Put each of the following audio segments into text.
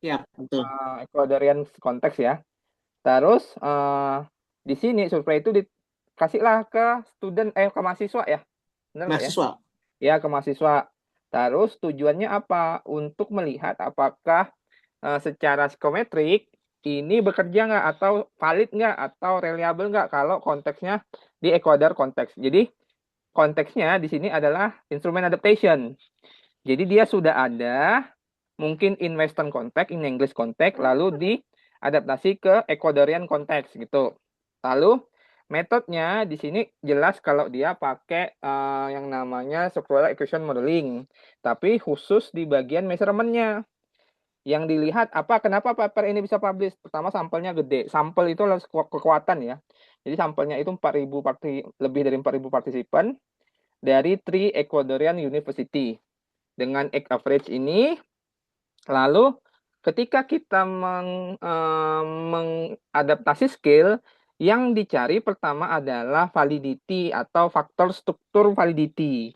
Siap, betul. Ecuadorian konteks ya. Terus di sini survei itu dikasihlah ke ke mahasiswa ya, benar nggak ya? Mahasiswa. Ya ke mahasiswa. Terus tujuannya apa? Untuk melihat apakah secara psikometrik ini bekerja nggak atau valid nggak atau reliable nggak kalau konteksnya di Ecuador konteks. Jadi konteksnya di sini adalah instrumen adaptation. Jadi dia sudah ada mungkin in Western konteks, in English konteks, lalu diadaptasi ke Ecuadorian konteks gitu. Lalu metodenya di sini jelas kalau dia pakai yang namanya structural equation modeling, tapi khusus di bagian measurementnya. Yang dilihat apa, kenapa paper ini bisa publish? Pertama sampelnya gede. Sampel itu adalah kekuatan ya. Jadi sampelnya itu 4.000 lebih dari 4.000 partisipan dari Three Ecuadorian University. Dengan average ini, lalu ketika kita mengadaptasi skill, yang dicari pertama adalah validity atau faktor struktur validity.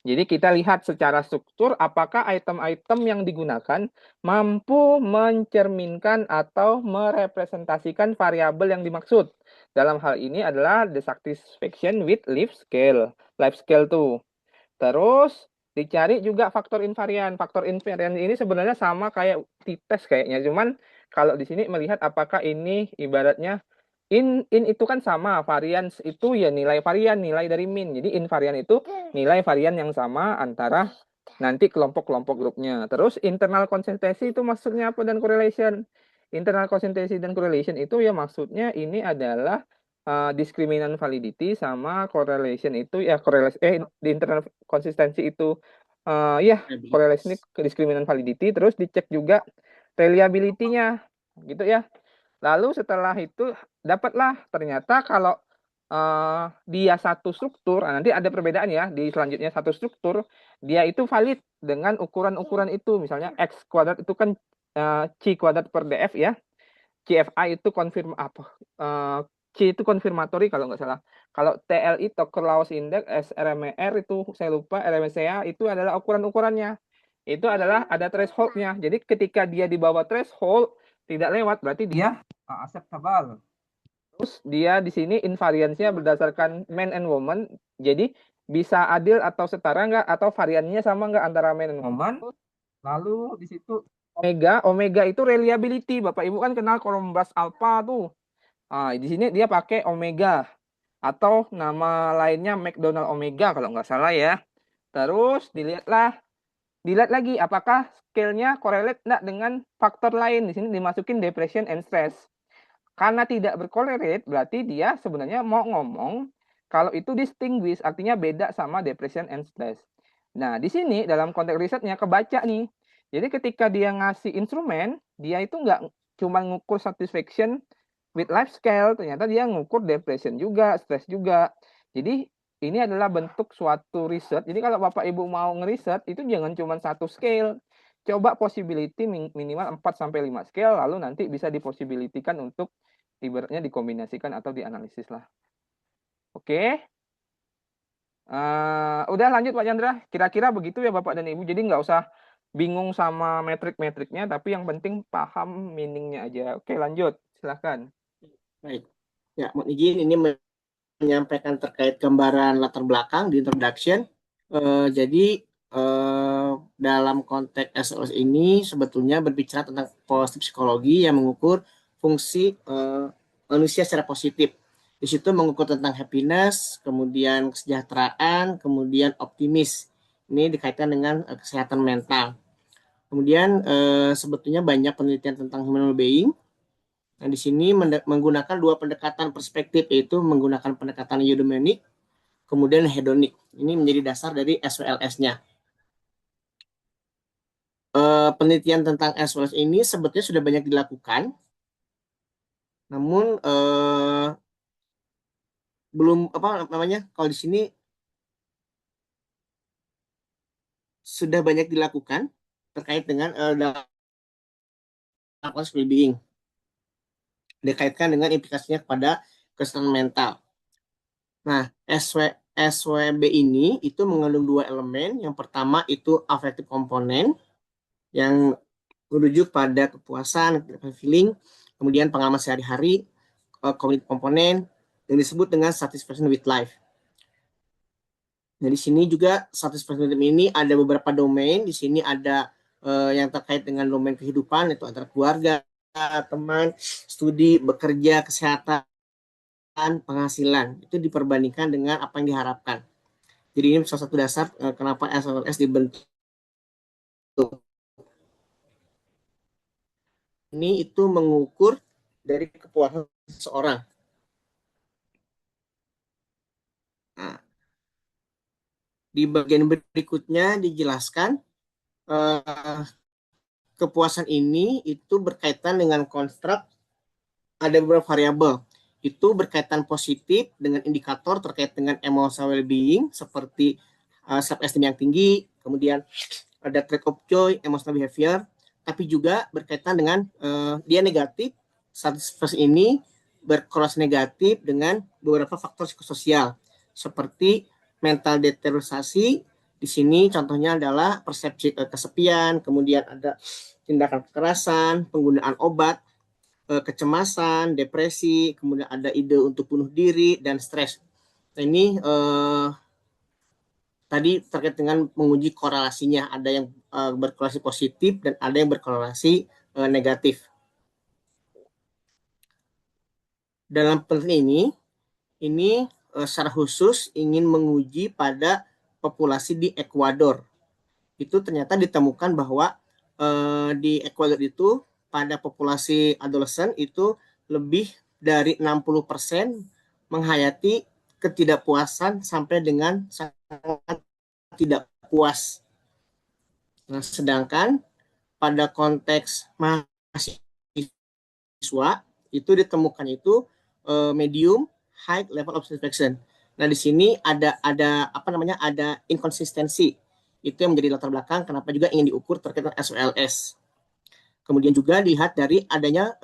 Jadi kita lihat secara struktur apakah item-item yang digunakan mampu mencerminkan atau merepresentasikan variabel yang dimaksud. Dalam hal ini adalah the satisfaction with life scale. Life scale tuh. Terus dicari juga faktor invarian. Faktor invarian ini sebenarnya sama kayak t-test kayaknya. Cuman kalau di sini melihat apakah ini ibaratnya in itu kan sama, varians itu ya nilai varian, nilai dari min. Jadi invarian itu nilai varian yang sama antara nanti kelompok-kelompok grupnya. Terus internal konsistensi itu maksudnya apa dan correlation? Internal konsistensi dan correlation itu ya maksudnya ini adalah diskriminan validity sama correlation itu ya korelasi di internal konsistensi itu ya korelasi ini ke diskriminan validity, terus dicek juga reliability-nya gitu ya. Lalu setelah itu dapatlah ternyata kalau dia satu struktur, nanti ada perbedaan ya di selanjutnya satu struktur, dia itu valid dengan ukuran-ukuran itu, misalnya x kuadrat itu kan c kuadrat per df ya, CFI itu C itu konfirmatori kalau nggak salah. Kalau TLI Tucker Lawes Index, SRMR itu saya lupa, RMCA itu adalah ukuran-ukurannya. Itu adalah ada thresholdnya. Jadi ketika dia di bawah threshold tidak lewat berarti dia acceptable. Terus dia di sini invariansinya berdasarkan man and woman. Jadi bisa adil atau setara nggak atau variannya sama nggak antara man and woman. Lalu di situ omega, omega itu reliability. Bapak Ibu kan kenal Columbus alpha tuh. Ah, di sini dia pakai omega atau nama lainnya McDonald omega kalau nggak salah ya. Terus dilihat lagi apakah scale-nya correlate nggak dengan faktor lain. Di sini dimasukin depression and stress. Karena tidak berkorelate, berarti dia sebenarnya mau ngomong kalau itu distinguish, artinya beda sama depression and stress. Nah, di sini dalam konteks risetnya kebaca nih. Jadi ketika dia ngasih instrumen, dia itu nggak cuma ngukur satisfaction with life scale, ternyata dia ngukur depression juga, stress juga. Jadi ini adalah bentuk suatu riset. Jadi kalau Bapak Ibu mau ngeriset, itu jangan cuma satu scale. Coba possibility minimal 4 sampai 5 scale, lalu nanti bisa dipossibilitikan untuk ibaratnya dikombinasikan atau dianalisis lah. Oke. Udah lanjut Pak Chandra. Kira-kira begitu ya Bapak dan Ibu. Jadi nggak usah bingung sama metrik-metriknya, tapi yang penting paham meaningnya aja. Oke, lanjut. Silahkan. Baik. Ya, mohon izin ini menyampaikan terkait gambaran latar belakang di introduction. Jadi dalam konteks SLS ini sebetulnya berbicara tentang positif psikologi yang mengukur fungsi manusia secara positif. Di situ mengukur tentang happiness, kemudian kesejahteraan, kemudian optimis. Ini dikaitkan dengan kesehatan mental. Kemudian sebetulnya banyak penelitian tentang human well-being. Nah, di sini menggunakan dua pendekatan perspektif, yaitu menggunakan pendekatan eudaimonik, kemudian hedonik. Ini menjadi dasar dari SWLS-nya. Penelitian tentang SWLS ini sebetulnya sudah banyak dilakukan, namun belum apa namanya, kalau di sini sudah banyak dilakukan terkait dengan dalam konteks well-being, dikaitkan dengan implikasinya kepada kesehatan mental. Nah, SWB ini itu mengandung dua elemen. Yang pertama itu affective component, yang merujuk pada kepuasan, feeling, kemudian pengalaman sehari-hari, cognitive komponen yang disebut dengan satisfaction with life. Nah, di sini juga satisfaction ini ada beberapa domain. Di sini ada yang terkait dengan domain kehidupan, itu antara keluarga, teman, studi, bekerja, kesehatan, penghasilan. Itu diperbandingkan dengan apa yang diharapkan. Jadi ini salah satu dasar kenapa SLS dibentuk. Ini itu mengukur dari kepuasan seseorang. Nah, di bagian berikutnya dijelaskan kepuasan ini itu berkaitan dengan konstruk, ada beberapa variabel. Itu berkaitan positif dengan indikator terkait dengan emotional well-being seperti self-esteem yang tinggi, kemudian ada trait of joy, emotional behavior, tapi juga berkaitan dengan dia negatif, satisfaction ini berkorelasi negatif dengan beberapa faktor psikososial seperti mental deteriorasi. Di sini contohnya adalah persepsi kesepian, kemudian ada tindakan kekerasan, penggunaan obat, kecemasan, depresi, kemudian ada ide untuk bunuh diri dan stres. Nah, ini tadi terkait dengan menguji korelasinya, ada yang berkorelasi positif dan ada yang berkorelasi negatif. Dalam penelitian ini secara khusus ingin menguji pada populasi di Ekuador. Itu ternyata ditemukan bahwa di Ekuador itu pada populasi adolesen itu lebih dari 60% menghayati ketidakpuasan sampai dengan sangat tidak puas. Nah, sedangkan pada konteks mahasiswa itu ditemukan itu medium high level of satisfaction. Nah, di sini ada apa namanya? Ada inkonsistensi. Itu yang menjadi latar belakang kenapa juga ingin diukur terkait dengan SOLS. Kemudian juga dilihat dari adanya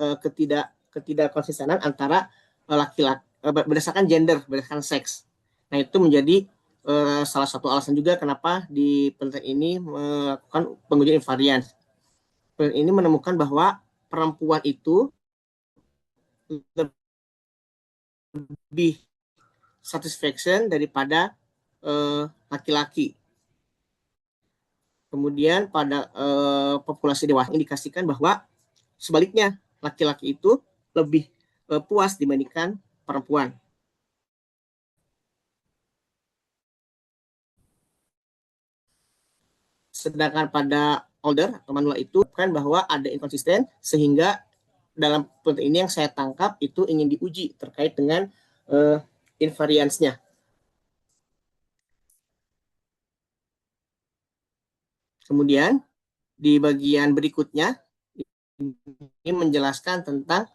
ketidakkonsistenan antara laki-laki berdasarkan gender, berdasarkan seks. Nah, itu menjadi salah satu alasan juga kenapa di penelitian ini melakukan pengujian invariance. Penelitian ini menemukan bahwa perempuan itu lebih satisfaction daripada laki-laki. Kemudian pada populasi dewasa indikasikan bahwa sebaliknya laki-laki itu lebih puas dibandingkan perempuan. Sedangkan pada older atau manula itu kan bahwa ada inkonsisten sehingga dalam penelitian ini yang saya tangkap itu ingin diuji terkait dengan invariance-nya. Kemudian di bagian berikutnya ini menjelaskan tentang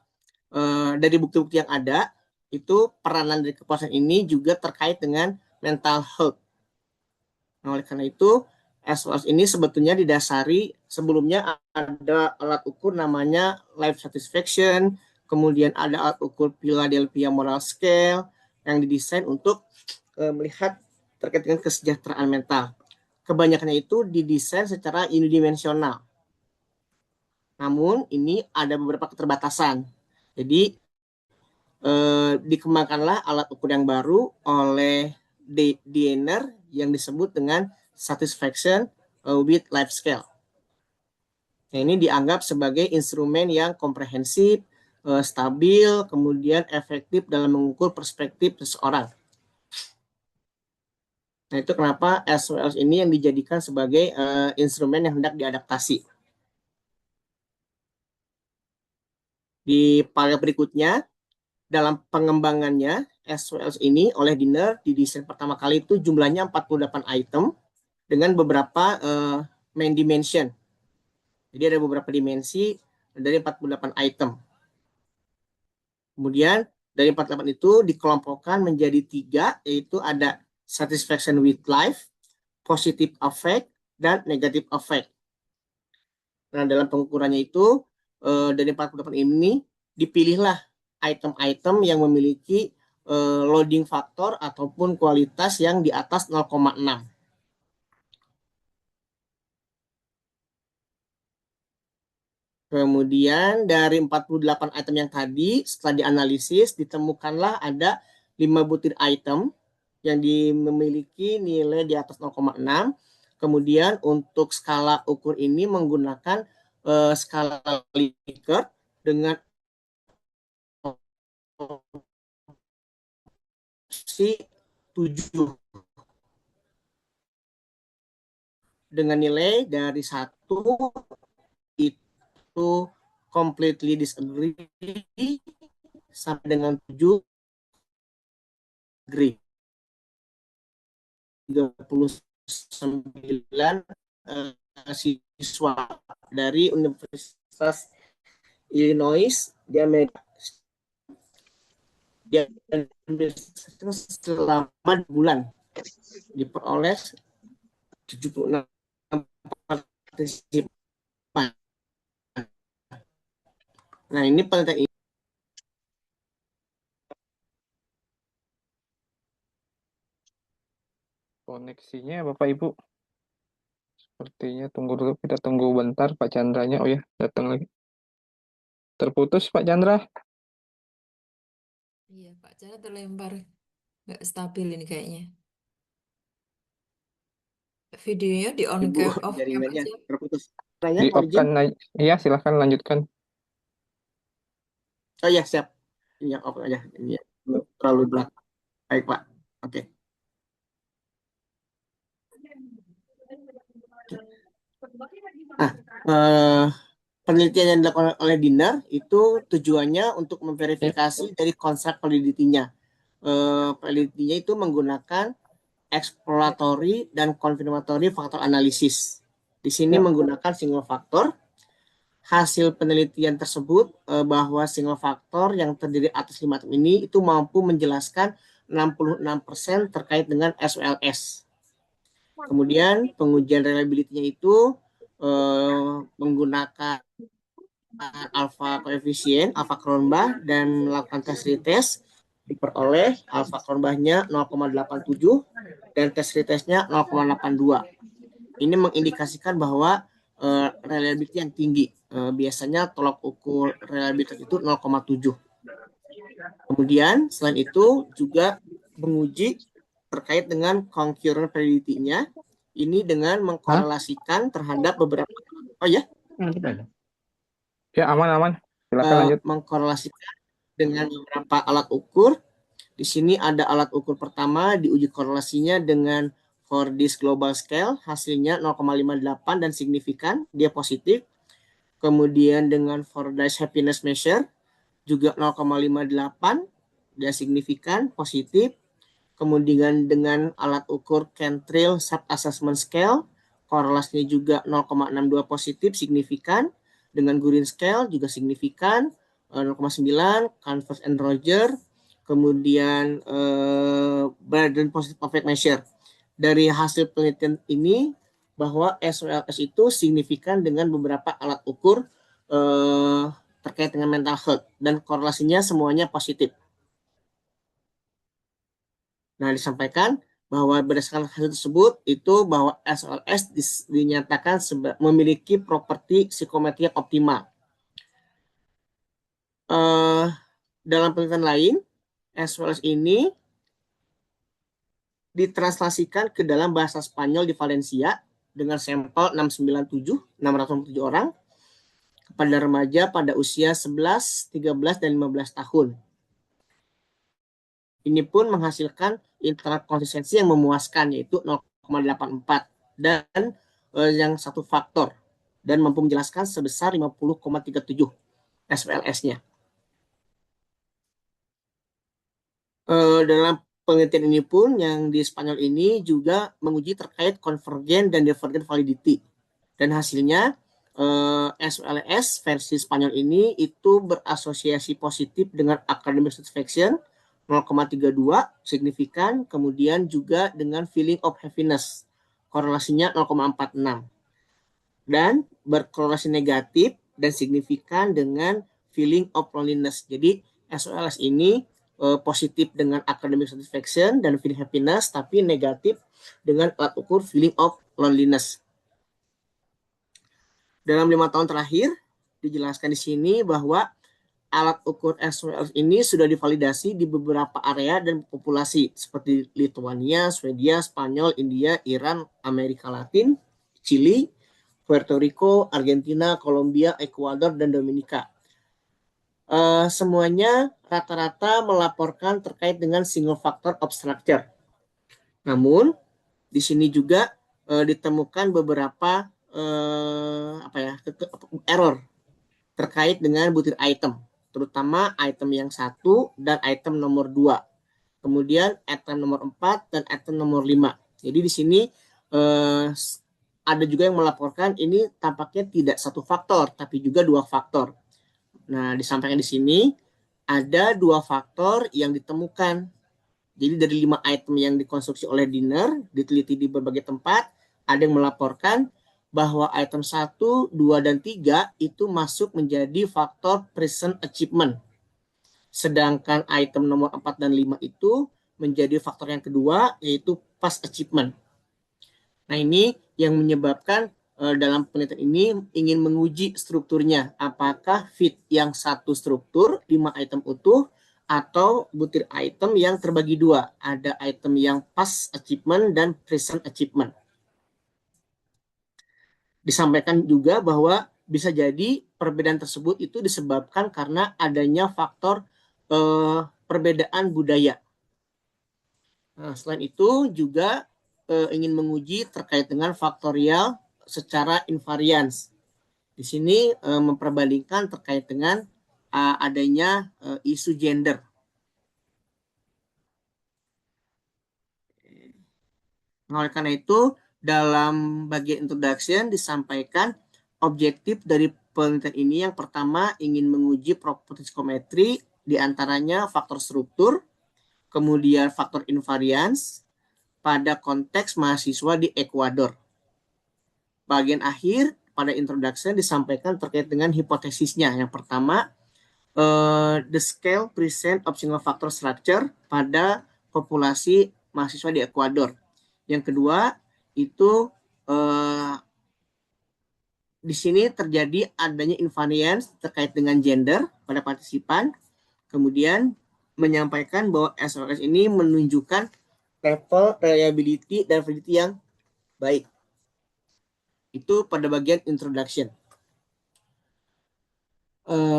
dari bukti-bukti yang ada itu peranan dari kepuasan ini juga terkait dengan mental health. Nah, oleh karena itu SOS ini sebetulnya didasari sebelumnya ada alat ukur namanya life satisfaction, kemudian ada alat ukur Philadelphia Moral Scale yang didesain untuk melihat terkait dengan kesejahteraan mental. Kebanyakannya itu didesain secara unidimensional. Namun ini ada beberapa keterbatasan. Jadi dikembangkanlah alat ukur yang baru oleh Diener yang disebut dengan satisfaction with life scale. Nah, ini dianggap sebagai instrumen yang komprehensif, stabil, kemudian efektif dalam mengukur perspektif seseorang. Nah, itu kenapa SOLS ini yang dijadikan sebagai instrumen yang hendak diadaptasi. Di paragraf berikutnya, dalam pengembangannya, SOLS ini oleh Diener didesain pertama kali itu jumlahnya 48 item dengan beberapa main dimension. Jadi ada beberapa dimensi dari 48 item. Kemudian dari 48 itu dikelompokkan menjadi 3, yaitu ada satisfaction with life, positive affect, dan negative affect. Nah, dalam pengukurannya itu dari 48 ini dipilihlah item-item yang memiliki loading faktor ataupun kualitas yang di atas 0,6. Kemudian dari 48 item yang tadi, setelah dianalisis, ditemukanlah ada 5 butir item yang memiliki nilai di atas 0,6. Kemudian untuk skala ukur ini menggunakan skala Likert dengan opsi 7 dengan nilai dari 1 itu completely disagree sampai dengan 7 agree. 39 siswa dari Universitas Illinois di Amerika. Dia selama 2 bulan diperoleh 76 partisipan. Nah, ini penelitian ini Koneksinya Bapak Ibu sepertinya tunggu dulu, kita tunggu bentar Pak Chandranya. Oh ya, datang lagi. Terputus Pak Chandra. Iya, Pak Chandra terlempar. Nggak stabil ini kayaknya. Videonya di on Ibu cam, off cam jaringannya aja. terputus. Tanya, Di mohon off izin. kan? Iya, silahkan lanjutkan. Oh ya, siap. Ini yang off aja. Ini terlalu belakang. Baik, Pak. Oke. Nah, penelitian yang dilakukan oleh Dinar itu tujuannya untuk memverifikasi dari konsep validity-nya. Validity-nya itu menggunakan exploratory dan confirmatory faktor analisis. Di sini menggunakan single faktor. Hasil penelitian tersebut bahwa single faktor yang terdiri atas 5 item ini itu mampu menjelaskan 66% terkait dengan SOLS. Kemudian pengujian reliability-nya itu menggunakan alpha koefisien, alpha Kronbach, dan melakukan tes retest, diperoleh alpha Kronbachnya 0,87 dan tes retestnya 0,82. Ini mengindikasikan bahwa reliability yang tinggi. Biasanya tolak ukur reliability itu 0,7. Kemudian selain itu juga menguji terkait dengan concurrent validity-nya, ini dengan mengkorelasikan terhadap beberapa, Ya, aman-aman. Silakan lanjut. mengkorelasikan dengan beberapa alat ukur. Di sini ada alat ukur pertama, diuji korelasinya dengan Fordyce Global Scale, hasilnya 0,58 dan signifikan, dia positif. Kemudian dengan Fordyce Happiness Measure, juga 0,58, dia signifikan, positif. Kemudian dengan alat ukur Cantril Sub-Assessment Scale, korelasinya juga 0,62 positif, signifikan. Dengan Gurin Scale juga signifikan, 0,9, Converse and Roger. Kemudian Burden Positive Effect Measure. Dari hasil penelitian ini, bahwa SOLS itu signifikan dengan beberapa alat ukur terkait dengan mental health, dan korelasinya semuanya positif. Nah, disampaikan bahwa berdasarkan hasil tersebut itu bahwa SOLS dinyatakan memiliki properti psikometri yang optimal. Dalam penelitian lain, SOLS ini ditranslasikan ke dalam bahasa Spanyol di Valencia dengan sampel 697 orang kepada remaja pada usia 11, 13, dan 15 tahun. Ini pun menghasilkan internal konsistensi yang memuaskan, yaitu 0,84 dan yang satu faktor, dan mampu menjelaskan sebesar 50,37 SPLS-nya. Dalam penelitian ini pun yang di Spanyol ini juga menguji terkait convergent dan divergent validity, dan hasilnya SOLS versi Spanyol ini itu berasosiasi positif dengan academic satisfaction 0,32 signifikan, kemudian juga dengan feeling of happiness korelasinya 0,46, dan berkorelasi negatif dan signifikan dengan feeling of loneliness. Jadi SOLS ini positif dengan academic satisfaction dan feeling happiness, tapi negatif dengan alat ukur feeling of loneliness. Dalam 5 tahun terakhir, dijelaskan di sini bahwa alat ukur SWLS ini sudah divalidasi di beberapa area dan populasi seperti Lithuania, Swedia, Spanyol, India, Iran, Amerika Latin, Chili, Puerto Rico, Argentina, Kolombia, Ekuador, dan Dominika. Semuanya rata-rata melaporkan terkait dengan single factor of structure. Namun di sini juga ditemukan beberapa error terkait dengan butir item, terutama item yang 1 dan item nomor 2. Kemudian item nomor 4 dan item nomor 5. Jadi di sini ada juga yang melaporkan ini tampaknya tidak satu faktor, tapi juga 2 faktor. Nah, disampaikan di sini ada 2 faktor yang ditemukan. Jadi dari 5 item yang dikonstruksi oleh Dinner, diteliti di berbagai tempat, ada yang melaporkan bahwa item 1, 2, dan 3 itu masuk menjadi faktor present achievement. Sedangkan item nomor 4 dan 5 itu menjadi faktor yang kedua, yaitu past achievement. Nah, ini yang menyebabkan dalam penelitian ini ingin menguji strukturnya. Apakah fit yang satu struktur, 5 item utuh, atau butir item yang terbagi 2. Ada item yang past achievement dan present achievement. Disampaikan juga bahwa bisa jadi perbedaan tersebut itu disebabkan karena adanya faktor perbedaan budaya. Nah, selain itu juga ingin menguji terkait dengan faktorial secara invariance. Di sini memperbandingkan terkait dengan adanya isu gender. Nah, oleh karena itu, dalam bagian introduction disampaikan objektif dari penelitian ini yang pertama ingin menguji properti psikometri, diantaranya faktor struktur, kemudian faktor invariance pada konteks mahasiswa di Ekuador. Bagian akhir pada introduction disampaikan terkait dengan hipotesisnya. Yang pertama, the scale present of single factor structure pada populasi mahasiswa di Ekuador. Yang kedua, itu di sini terjadi adanya invariance terkait dengan gender pada partisipan. Kemudian menyampaikan bahwa SLS ini menunjukkan level reliability dan validity yang baik. Itu pada bagian introduction.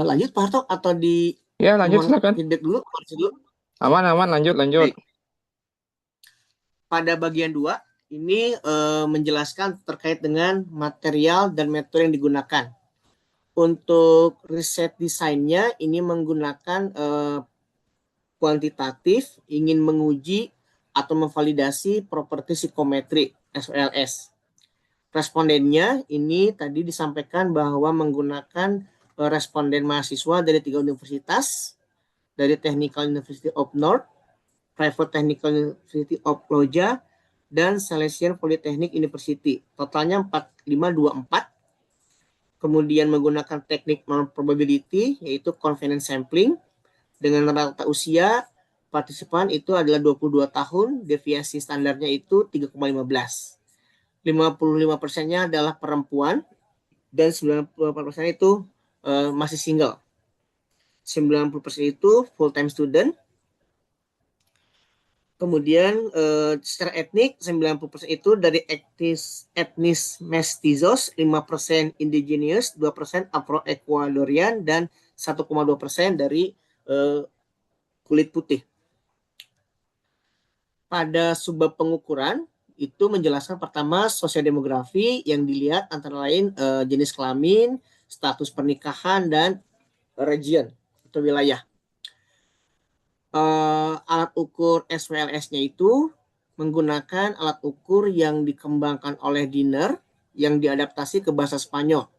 Lanjut Pak Harto atau di Ya, lanjut silakan. feedback dulu? Aman, lanjut. Baik. Pada bagian 2 ini menjelaskan terkait dengan material dan metode yang digunakan. Untuk riset desainnya ini menggunakan kuantitatif, ingin menguji atau memvalidasi properti psikometri SLS. Respondennya ini tadi disampaikan bahwa menggunakan responden mahasiswa dari 3 universitas, dari Technical University of North, Private Technical University of Loja, dan Salesian Polytechnic University. Totalnya 4524. Kemudian menggunakan teknik non-probability, yaitu convenience sampling. Dengan rata usia partisipan itu adalah 22 tahun, deviasi standarnya itu 3,15. 55%-nya adalah perempuan, dan 98% itu masih single. 90% itu full-time student. Kemudian secara etnik 90% itu dari etnis mestizos, 5% indigenous, 2% Afro-Ecuadorian, dan 1,2% dari kulit putih. Pada subbab pengukuran itu menjelaskan pertama sosiodemografi yang dilihat antara lain jenis kelamin, status pernikahan, dan region atau wilayah. Alat ukur SWLS-nya itu menggunakan alat ukur yang dikembangkan oleh Dinner yang diadaptasi ke bahasa Spanyol.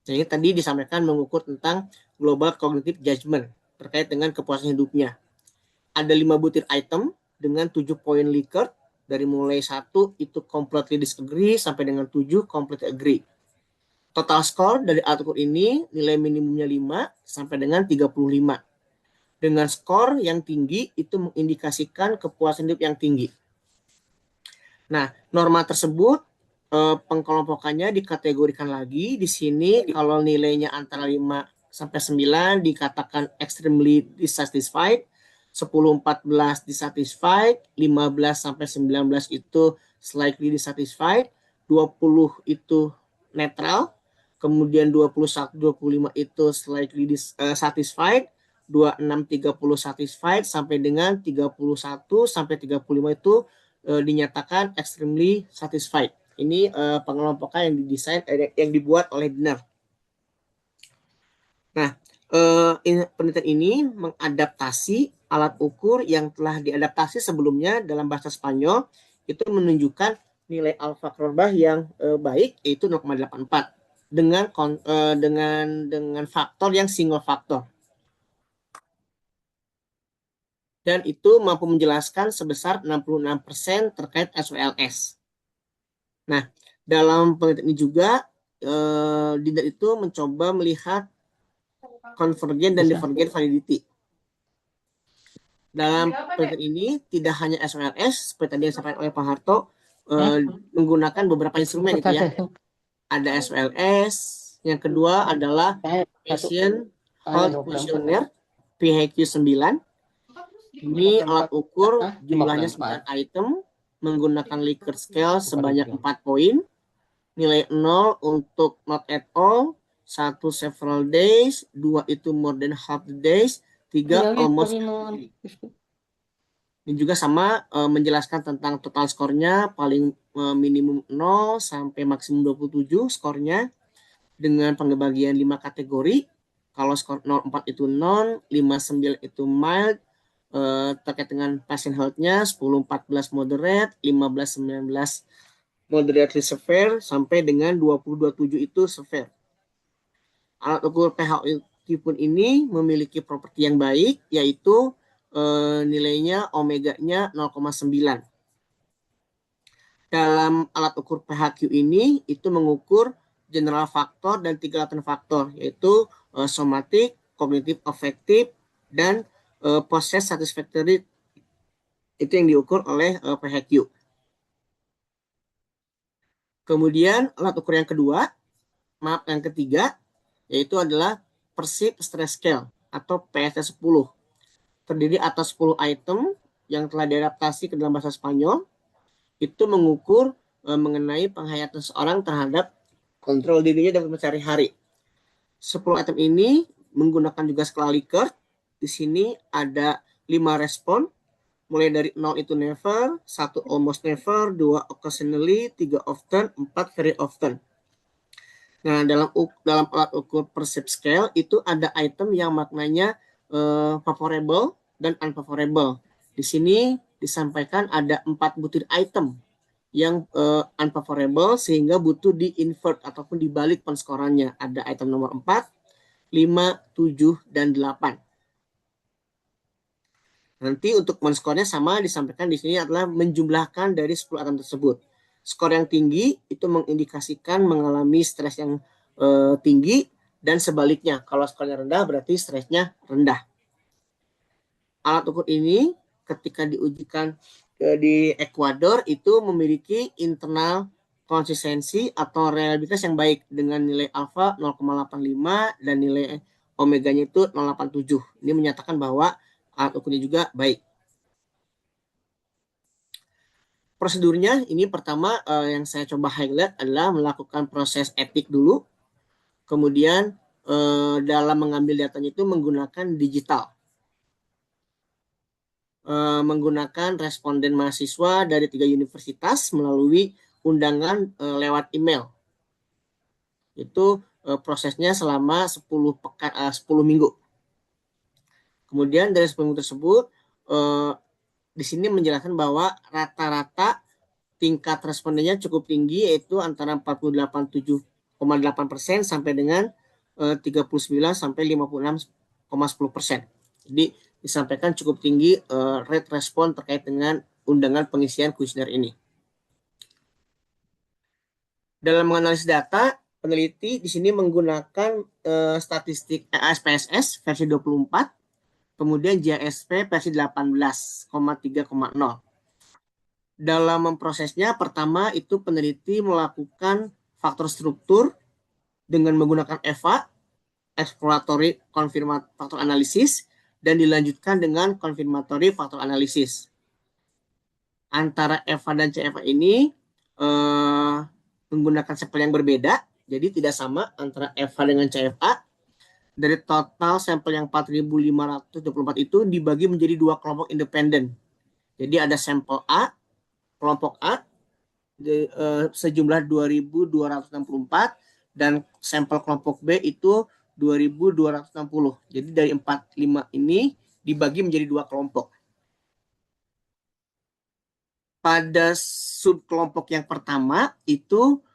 Jadi tadi disampaikan mengukur tentang global cognitive judgment terkait dengan kepuasan hidupnya. Ada 5 butir item dengan 7 poin Likert, dari mulai 1 itu completely disagree sampai dengan 7 completely agree. Total score dari alat ukur ini nilai minimumnya 5 sampai dengan 35. Dengan skor yang tinggi itu mengindikasikan kepuasan hidup yang tinggi. Nah, norma tersebut pengkelompokannya dikategorikan lagi. Di sini kalau nilainya antara 5 sampai 9 dikatakan extremely dissatisfied, 10-14 dissatisfied, 15 sampai 19 itu slightly dissatisfied, 20 itu netral, kemudian 21-25 itu slightly dissatisfied, 26-30 satisfied, sampai dengan 31 sampai 35 itu dinyatakan extremely satisfied. Ini pengelompokan yang didesain yang dibuat oleh Dinner. Nah, penelitian ini mengadaptasi alat ukur yang telah diadaptasi sebelumnya dalam bahasa Spanyol, itu menunjukkan nilai alfa Krombach yang baik, yaitu 0,84 dengan faktor yang single faktor. Dan itu mampu menjelaskan sebesar 66% terkait SWLS. Nah, dalam penelitian ini juga Dinner itu mencoba melihat konvergen dan divergen validity. Dalam penelitian ini tidak hanya SWLS seperti tadi yang disampaikan oleh Pak Harto, menggunakan beberapa instrumen gitu ya. Ada SWLS, yang kedua adalah Patient Health Questionnaire PHQ 9. Ini alat ukur jumlahnya 9 item menggunakan Likert scale sebanyak 4 poin. Nilai 0 untuk not at all, 1 several days, 2 itu more than half the days, 3 almost. Ini juga sama menjelaskan tentang total skornya, paling minimum 0 sampai maksimum 27 skornya, dengan pembagian 5 kategori. Kalau skor 04 itu non, 59 itu mild, terkait dengan patient health-nya, 10-14 moderate, 15-19 moderately severe, sampai dengan 20-27 itu severe. Alat ukur pH pun ini memiliki properti yang baik, yaitu nilainya omeganya 0,9. Dalam alat ukur pHQ ini itu mengukur general faktor dan 3 latent faktor, yaitu somatic, cognitive affective, dan process satisfactory. Itu yang diukur oleh pHQ. Kemudian alat ukur yang ketiga, yaitu adalah Perceived Stress Scale atau PSS 10. Terdiri atas 10 item yang telah diadaptasi ke dalam bahasa Spanyol. Itu mengukur mengenai penghayatan seorang terhadap kontrol dirinya dalam sehari-hari. 10 item ini menggunakan juga skala Likert. Di sini ada 5 respon, mulai dari 0 itu never, 1 almost never, 2 occasionally, 3 often, 4 very often. Nah, dalam alat ukur perceived scale itu ada item yang maknanya favorable dan unfavorable. Di sini disampaikan ada 4 butir item yang unfavorable sehingga butuh di-invert ataupun dibalik penskorannya. Ada item nomor 4, 5, 7, dan 8. Nanti untuk menskornya sama disampaikan di sini adalah menjumlahkan dari 10 item tersebut. Skor yang tinggi itu mengindikasikan mengalami stres yang tinggi, dan sebaliknya kalau skornya rendah berarti stresnya rendah. Alat ukur ini ketika diujikan di Ekuador itu memiliki internal konsistensi atau reliabilitas yang baik dengan nilai alfa 0,85 dan nilai omeganya itu 0,87. Ini menyatakan bahwa alat ukurnya juga baik. Prosedurnya ini pertama yang saya coba highlight adalah melakukan proses etik dulu. Kemudian dalam mengambil datanya itu menggunakan digital. Menggunakan responden mahasiswa dari 3 universitas melalui undangan lewat email. Itu prosesnya selama 10 minggu. Kemudian dari 10 minggu tersebut di sini menjelaskan bahwa rata-rata tingkat respondennya cukup tinggi, yaitu antara 48,7,8% sampai dengan 39 sampai 56,10%. Jadi disampaikan cukup tinggi rate respon terkait dengan undangan pengisian kuesioner ini. Dalam menganalisis data, peneliti di sini menggunakan statistik SPSS versi 24, kemudian JSP versi 18,3,0. Dalam memprosesnya, pertama itu peneliti melakukan faktor struktur dengan menggunakan EVA, exploratory confirmatory factor analysis, dan dilanjutkan dengan confirmatory factor analysis. Antara EVA dan CFA ini menggunakan sampel yang berbeda, jadi tidak sama antara EVA dengan CFA. Dari total sampel yang 4.524 itu dibagi menjadi 2 kelompok independen. Jadi ada sampel A, kelompok A, sejumlah 2.264, dan sampel kelompok B itu 2.260. Jadi dari 45 ini dibagi menjadi 2 kelompok. Pada subkelompok yang pertama itu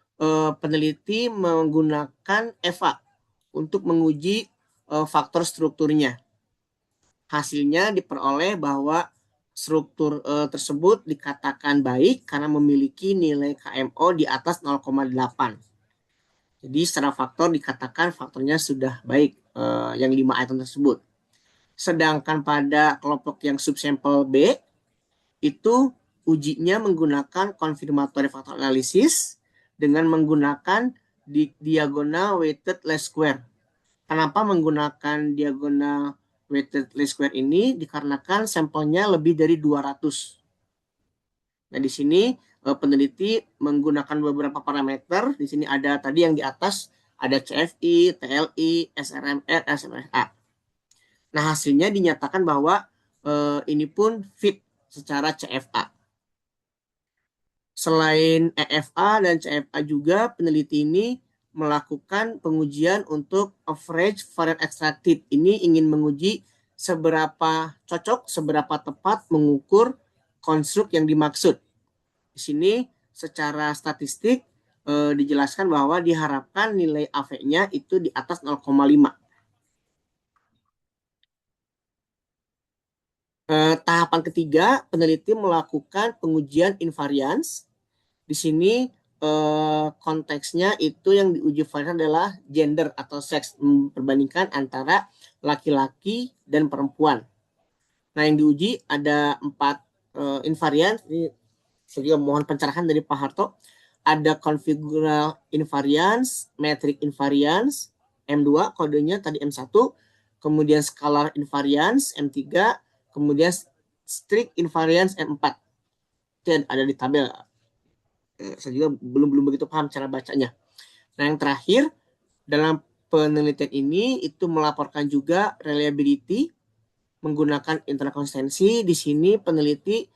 peneliti menggunakan EVA untuk menguji faktor strukturnya. Hasilnya diperoleh bahwa struktur tersebut dikatakan baik karena memiliki nilai KMO di atas 0,8. Jadi secara faktor dikatakan faktornya sudah baik yang 5 item tersebut. Sedangkan pada kelompok yang subsampel B itu ujinya menggunakan confirmatory factor analysis dengan menggunakan diagonal weighted least square. Kenapa menggunakan diagonal weighted least square ini? Dikarenakan sampelnya lebih dari 200. Nah, di sini peneliti menggunakan beberapa parameter. Di sini ada tadi yang di atas, ada CFI, TLI, SRMR, SMSA. Nah, hasilnya dinyatakan bahwa ini pun fit secara CFA. Selain EFA dan CFA juga, peneliti ini melakukan pengujian untuk average variance extracted. Ini ingin menguji seberapa cocok, seberapa tepat mengukur konstruk yang dimaksud. Di sini secara statistik dijelaskan bahwa diharapkan nilai AV-nya itu di atas 0,5. Tahapan ketiga, peneliti melakukan pengujian invariance. Di sini konteksnya itu yang diuji varian adalah gender atau seks, memperbandingkan antara laki-laki dan perempuan. Nah, yang diuji ada 4 invarian. Ini saya juga mohon pencerahan dari Pak Harto. Ada configural invariance, metric invariance, M2, kodenya tadi M1, kemudian scalar invariance, M3, kemudian strict invariance, M4. Itu ada di tabel. Saya juga belum begitu paham cara bacanya. Nah, yang terakhir, dalam penelitian ini itu melaporkan juga reliability menggunakan internal konsistensi. Di sini peneliti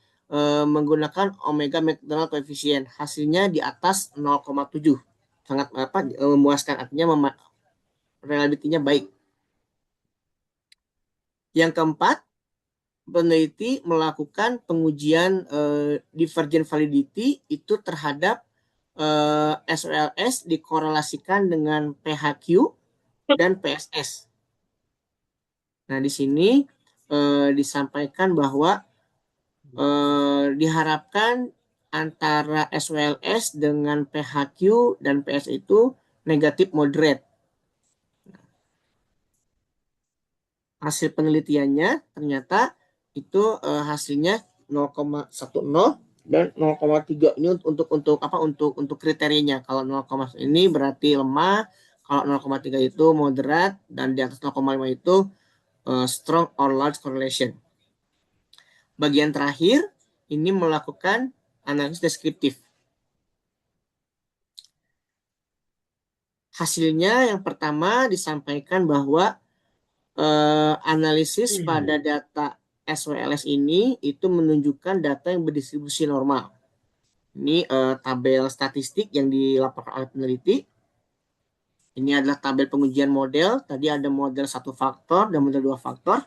menggunakan omega McDonald coefficient. Hasilnya di atas 0,7. Sangat memuaskan, artinya reliability-nya baik. Yang keempat, peneliti melakukan pengujian divergent validity itu terhadap SOLS dikorelasikan dengan PHQ dan PSS. Nah, di sini disampaikan bahwa diharapkan antara SOLS dengan PHQ dan PS itu negatif moderate. Hasil penelitiannya ternyata itu hasilnya 0,10 dan 0,3. Ini untuk kriterianya. Kalau 0, ini berarti lemah, kalau 0,3 itu moderat, dan di atas 0,5 itu strong or large correlation. Bagian terakhir ini melakukan analisis deskriptif. Hasilnya yang pertama disampaikan bahwa analisis pada data SWLS ini itu menunjukkan data yang berdistribusi normal. Ini tabel statistik yang dilaporkan oleh peneliti. Ini adalah tabel pengujian model. Tadi ada model 1 faktor dan model 2 faktor.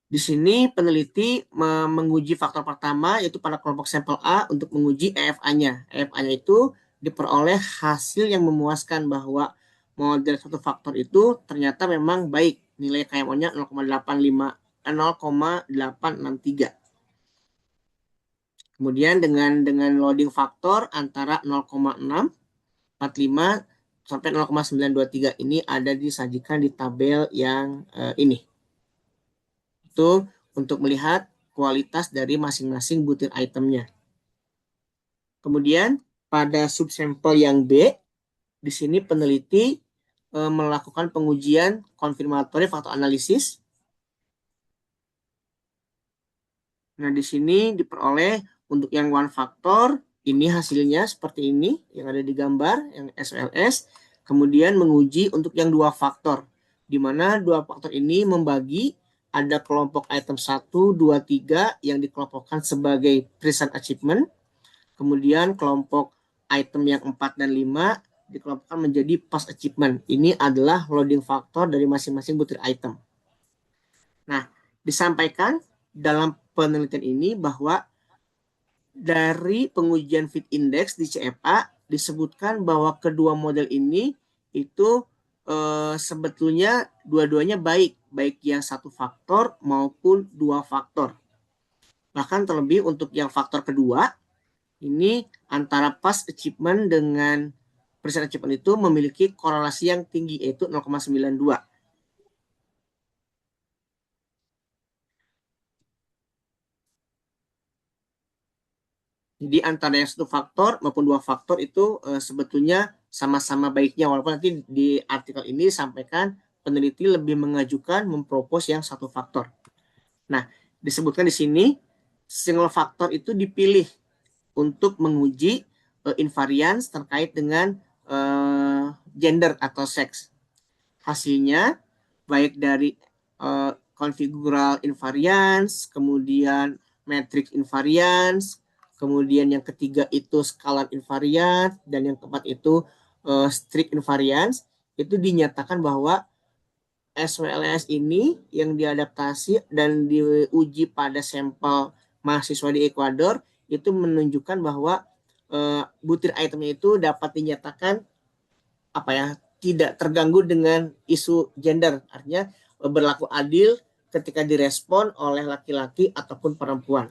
Di sini peneliti menguji faktor pertama yaitu pada kelompok sampel A untuk menguji EFA-nya. EFA-nya itu diperoleh hasil yang memuaskan bahwa model 1 faktor itu ternyata memang baik. Nilai KMO-nya 0,863. Kemudian dengan loading faktor antara 0,645 sampai 0,923 ini ada disajikan di tabel yang ini. Itu untuk melihat kualitas dari masing-masing butir itemnya. Kemudian pada subsampel yang B, di sini peneliti melakukan pengujian konfirmatory faktor analisis. Nah, di sini diperoleh untuk yang one factor, ini hasilnya seperti ini, yang ada di gambar, yang SLS. Kemudian menguji untuk yang dua faktor, di mana dua faktor ini membagi, ada kelompok item 1, 2, 3 yang dikelompokkan sebagai present achievement. Kemudian kelompok item yang 4 dan 5 dikelompokkan menjadi past achievement. Ini adalah loading faktor dari masing-masing butir item. Nah, disampaikan dalam penelitian ini bahwa dari pengujian fit index di CFA disebutkan bahwa kedua model ini itu sebetulnya dua-duanya baik yang satu faktor maupun dua faktor. Bahkan terlebih untuk yang faktor kedua, ini antara past achievement dengan present achievement itu memiliki korelasi yang tinggi, yaitu 0,92. Jadi antara yang satu faktor maupun dua faktor itu sebetulnya sama-sama baiknya, walaupun nanti di artikel ini disampaikan peneliti lebih mengajukan mempropos yang satu faktor. Nah, disebutkan di sini single faktor itu dipilih untuk menguji invariance terkait dengan gender atau seks. Hasilnya baik dari configural invariance, kemudian matrix invariance, kemudian yang ketiga itu scalar invariance, dan yang keempat itu strict invariance, itu dinyatakan bahwa SWLS ini yang diadaptasi dan diuji pada sampel mahasiswa di Ekuador itu menunjukkan bahwa butir itemnya itu dapat dinyatakan tidak terganggu dengan isu gender, artinya berlaku adil ketika direspon oleh laki-laki ataupun perempuan.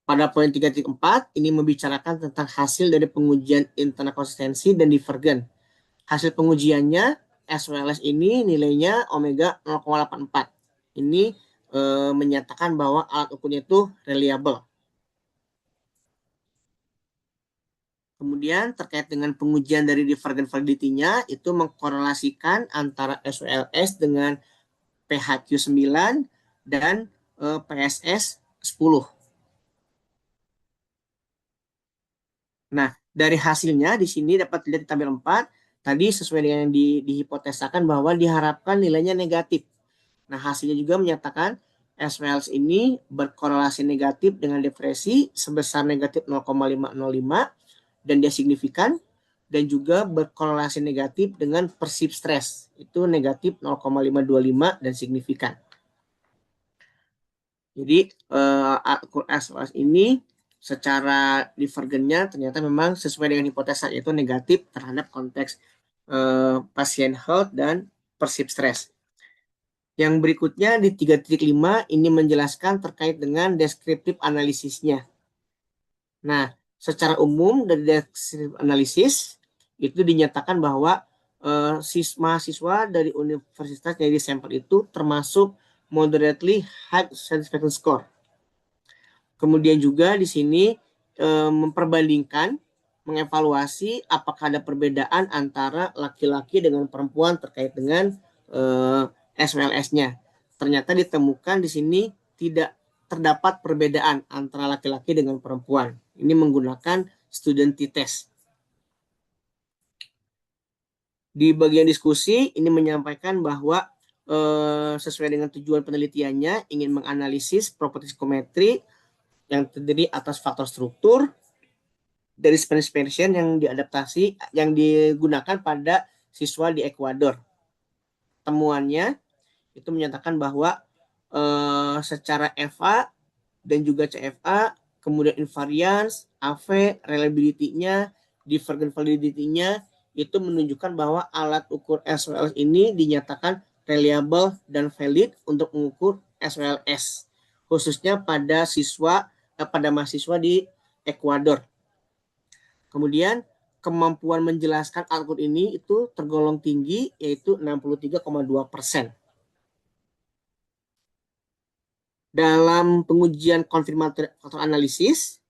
Pada poin 3.4 ini membicarakan tentang hasil dari pengujian internal konsistensi dan divergen. Hasil pengujiannya SWLS ini nilainya omega 0,84. Ini menyatakan bahwa alat ukurnya itu reliable. Kemudian terkait dengan pengujian dari divergen validity-nya itu mengkorelasikan antara SWLS dengan PHQ9 dan PSS 10. Nah, dari hasilnya di sini dapat dilihat di tabel 4, tadi sesuai dengan yang dihipotesakan bahwa diharapkan nilainya negatif. Nah, hasilnya juga menyatakan SWLS ini berkorelasi negatif dengan depresi sebesar negatif 0,505 dan dia signifikan, dan juga berkorelasi negatif dengan perceived stress, itu negatif 0,525 dan signifikan. Jadi SWLS ini secara divergennya ternyata memang sesuai dengan hipotesa, yaitu negatif terhadap konteks pasien health dan perceived stress. Yang berikutnya di 3.5 ini menjelaskan terkait dengan deskriptif analisisnya. Nah, secara umum dari deskriptif analisis itu dinyatakan bahwa mahasiswa dari universitas yang di sampel itu termasuk moderately high satisfaction score. Kemudian juga di sini memperbandingkan, mengevaluasi apakah ada perbedaan antara laki-laki dengan perempuan terkait dengan SWLS-nya. Ternyata ditemukan di sini tidak terdapat perbedaan antara laki-laki dengan perempuan. Ini menggunakan student t-test. Di bagian diskusi ini menyampaikan bahwa sesuai dengan tujuan penelitiannya ingin menganalisis properti psikometri yang terdiri atas faktor struktur dari Spanish version yang diadaptasi yang digunakan pada siswa di Ekuador. Temuannya itu menyatakan bahwa secara FA dan juga CFA, kemudian invariance, AV, reliability-nya, divergent validity-nya itu menunjukkan bahwa alat ukur SWLS ini dinyatakan reliable dan valid untuk mengukur SWLS, khususnya pada mahasiswa di Ekuador. Kemudian kemampuan menjelaskan alat ukur ini itu tergolong tinggi, yaitu 63,2%. Dalam pengujian confirmatory faktor analisis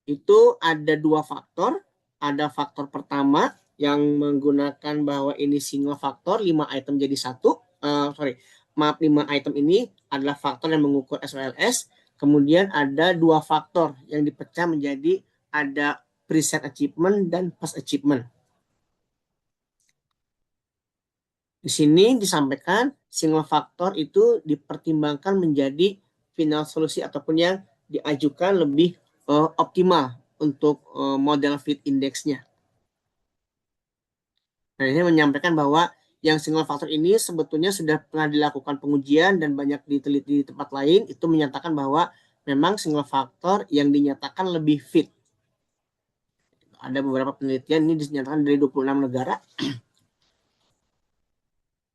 itu ada dua faktor. Ada faktor pertama yang menggunakan bahwa ini single faktor, 5 item jadi satu. Sorry, maaf, 5 item ini adalah faktor yang mengukur SOLS. Kemudian ada dua faktor yang dipecah menjadi ada preset achievement dan post achievement. Di sini disampaikan single faktor itu dipertimbangkan menjadi final solusi ataupun yang diajukan lebih optimal untuk model fit indeksnya. Nah, ini menyampaikan bahwa yang single faktor ini sebetulnya sudah pernah dilakukan pengujian dan banyak diteliti di tempat lain, itu menyatakan bahwa memang single faktor yang dinyatakan lebih fit. Ada beberapa penelitian ini dinyatakan dari 26 negara.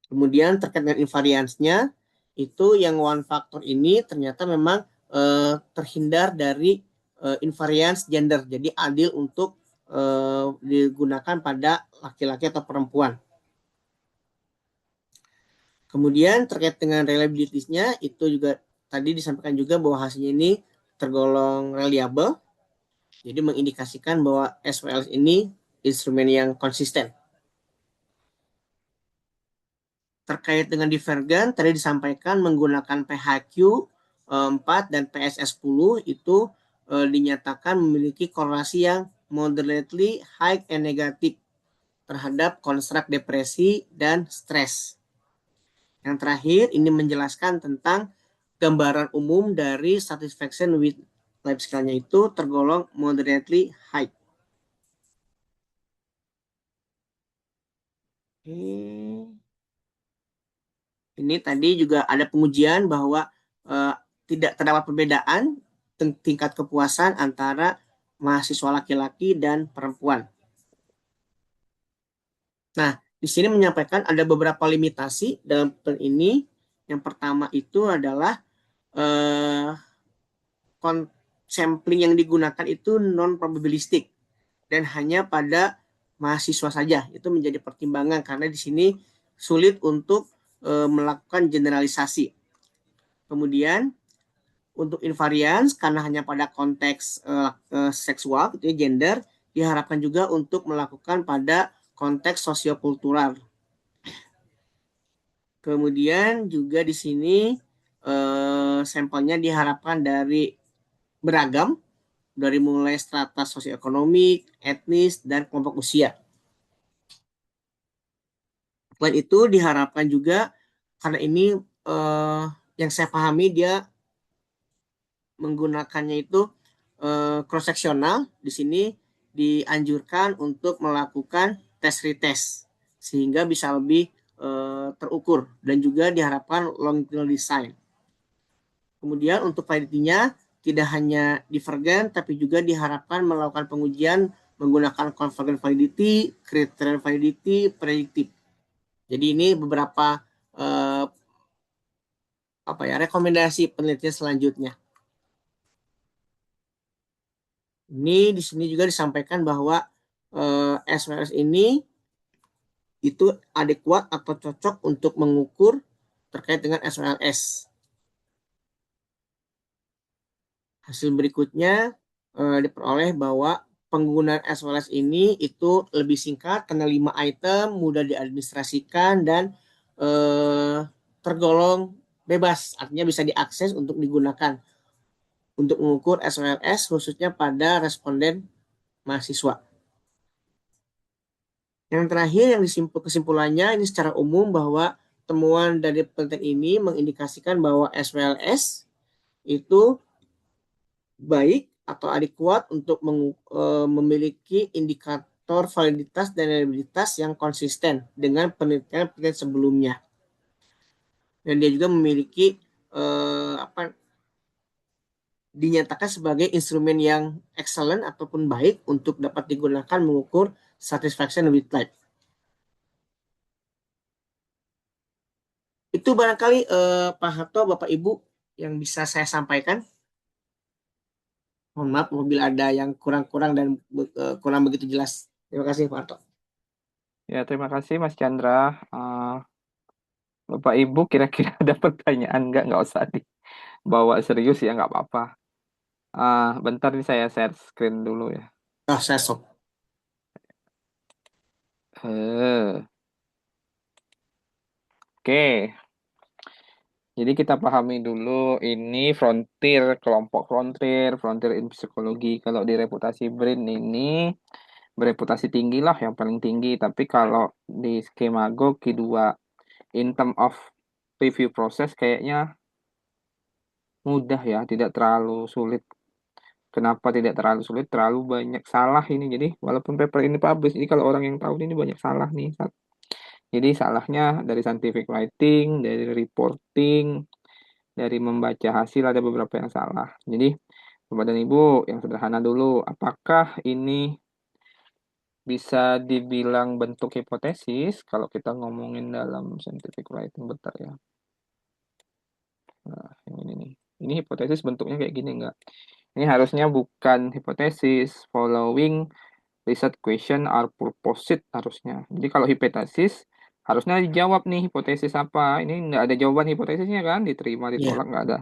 Kemudian terkait dengan invariance-nya, itu yang one factor ini ternyata memang terhindar dari invariance gender. Jadi adil untuk digunakan pada laki-laki atau perempuan. Kemudian terkait dengan reliability-nya itu juga tadi disampaikan juga bahwa hasilnya ini tergolong reliable. Jadi mengindikasikan bahwa SWLS ini instrumen yang konsisten. Terkait dengan divergen, tadi disampaikan menggunakan PHQ 4 dan PSS 10 itu dinyatakan memiliki korelasi yang moderately high and negatif terhadap konstruk depresi dan stres. Yang terakhir, ini menjelaskan tentang gambaran umum dari satisfaction with life scale-nya itu tergolong moderately high. Ini tadi juga ada pengujian bahwa tidak terdapat perbedaan tingkat kepuasan antara mahasiswa laki-laki dan perempuan. Nah, di sini menyampaikan ada beberapa limitasi dalam ini. Yang pertama itu adalah sampling yang digunakan itu non-probabilistik dan hanya pada mahasiswa saja. Itu menjadi pertimbangan karena di sini sulit untuk melakukan generalisasi. Kemudian untuk invariance karena hanya pada konteks seksual, gitu ya, gender, diharapkan juga untuk melakukan pada konteks sosiokultural. Kemudian juga di sini sampelnya diharapkan dari beragam, dari mulai strata sosioekonomik, etnis, dan kelompok usia. Selain itu diharapkan juga karena ini yang saya pahami dia menggunakannya itu cross sectional. Di sini dianjurkan untuk melakukan tes retest sehingga bisa lebih terukur dan juga diharapkan longitudinal design. Kemudian untuk validity-nya tidak hanya divergen tapi juga diharapkan melakukan pengujian menggunakan convergent validity, criterion validity, predictive. Jadi ini beberapa rekomendasi penelitian selanjutnya. Ini di sini juga disampaikan bahwa SWLS ini itu adekuat atau cocok untuk mengukur terkait dengan SWLS. Hasil berikutnya diperoleh bahwa penggunaan SWLS ini itu lebih singkat karena 5 item, mudah diadministrasikan dan tergolong bebas, artinya bisa diakses untuk digunakan untuk mengukur SWLS khususnya pada responden mahasiswa. Yang terakhir yang kesimpulannya ini secara umum bahwa temuan dari penelitian ini mengindikasikan bahwa SWLS itu baik atau adekuat untuk memiliki indikator validitas dan reliabilitas yang konsisten dengan penelitian sebelumnya. Dan dia juga memiliki dinyatakan sebagai instrumen yang excellent ataupun baik untuk dapat digunakan mengukur satisfaction with life. Itu barangkali Pak Harto, Bapak Ibu yang bisa saya sampaikan. Mohon maaf apabila ada yang kurang-kurang dan kurang begitu jelas. Terima kasih Pak Harto. Ya, terima kasih Mas Chandra. Bapak Ibu kira-kira ada pertanyaan nggak usah bawa serius ya nggak apa-apa. Bentar nih saya share screen dulu ya. Oh, saya sok. Eh, Oke, jadi kita pahami dulu ini frontier, kelompok frontier in psikologi. Kalau di reputasi brain ini bereputasi tinggi lah, yang paling tinggi. Tapi kalau di skema Go Q2 in term of review proses kayaknya mudah ya, tidak terlalu sulit. Kenapa tidak terlalu sulit? Terlalu banyak salah ini. Jadi walaupun paper ini publish, ini kalau orang yang tahu ini banyak salah nih. Jadi salahnya dari scientific writing, dari reporting, dari membaca hasil ada beberapa yang salah. Jadi Bapak dan Ibu yang sederhana dulu, apakah ini bisa dibilang bentuk hipotesis kalau kita ngomongin dalam scientific writing, bentar ya. Nah, yang ini nih. Ini hipotesis bentuknya kayak gini enggak? Ini harusnya bukan hipotesis, following research question are proposed harusnya. Jadi kalau hipotesis harusnya dijawab nih hipotesis apa. Ini nggak ada jawaban hipotesisnya kan, diterima Iya, ditolak nggak ada.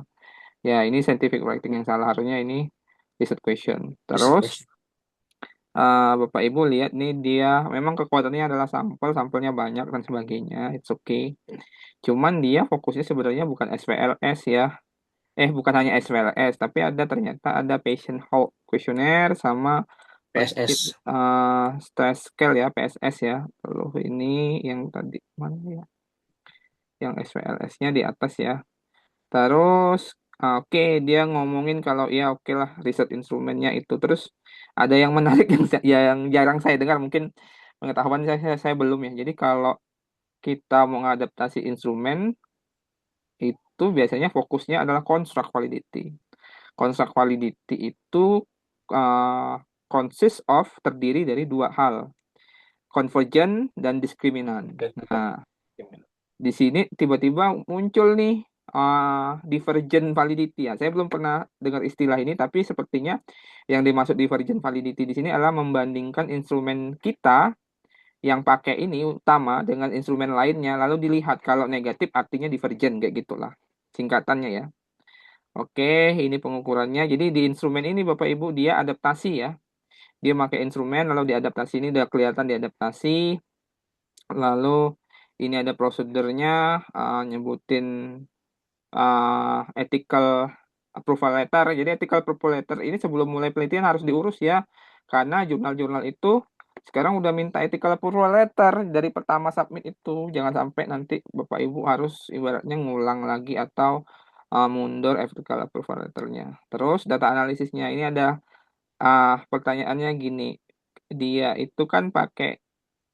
Ya ini scientific writing yang salah, harusnya ini research question. research Terus question. Bapak Ibu lihat nih dia memang kekuatannya adalah sampelnya banyak dan sebagainya, it's okay. Cuman dia fokusnya sebenarnya bukan SPLS ya. Bukan hanya SPLS, tapi ternyata ada patient Hawk questionnaire sama Prescript PSS. stress scale ya, PSS ya. Lalu ini yang tadi mana ya? Yang SPLS-nya di atas ya. Terus oke, dia ngomongin kalau ya oke lah riset instrumennya itu. Terus ada yang menarik yang jarang saya dengar, mungkin pengetahuan saya belum ya. Jadi kalau kita mau mengadaptasi instrumen itu biasanya fokusnya adalah construct validity. Construct validity itu uh, consist of terdiri dari dua hal, convergent dan diskriminan. Nah, di sini tiba-tiba muncul nih divergent validity ya. Saya belum pernah dengar istilah ini, tapi sepertinya yang dimaksud divergent validity di sini adalah membandingkan instrumen kita yang pakai ini utama dengan instrumen lainnya, lalu dilihat kalau negatif artinya divergent kayak gitulah singkatannya ya. Oke, ini pengukurannya. Jadi di instrumen ini Bapak Ibu dia adaptasi ya. Dia pakai instrumen lalu diadaptasi, ini udah kelihatan diadaptasi. Lalu ini ada prosedurnya, nyebutin ethical approval letter. Jadi ethical approval letter ini sebelum mulai penelitian harus diurus ya, karena jurnal-jurnal itu sekarang udah minta ethical approval letter dari pertama submit itu. Jangan sampai nanti Bapak Ibu harus ibaratnya ngulang lagi atau mundur ethical approval letternya. Terus data analisisnya ini ada pertanyaannya gini, dia itu kan pakai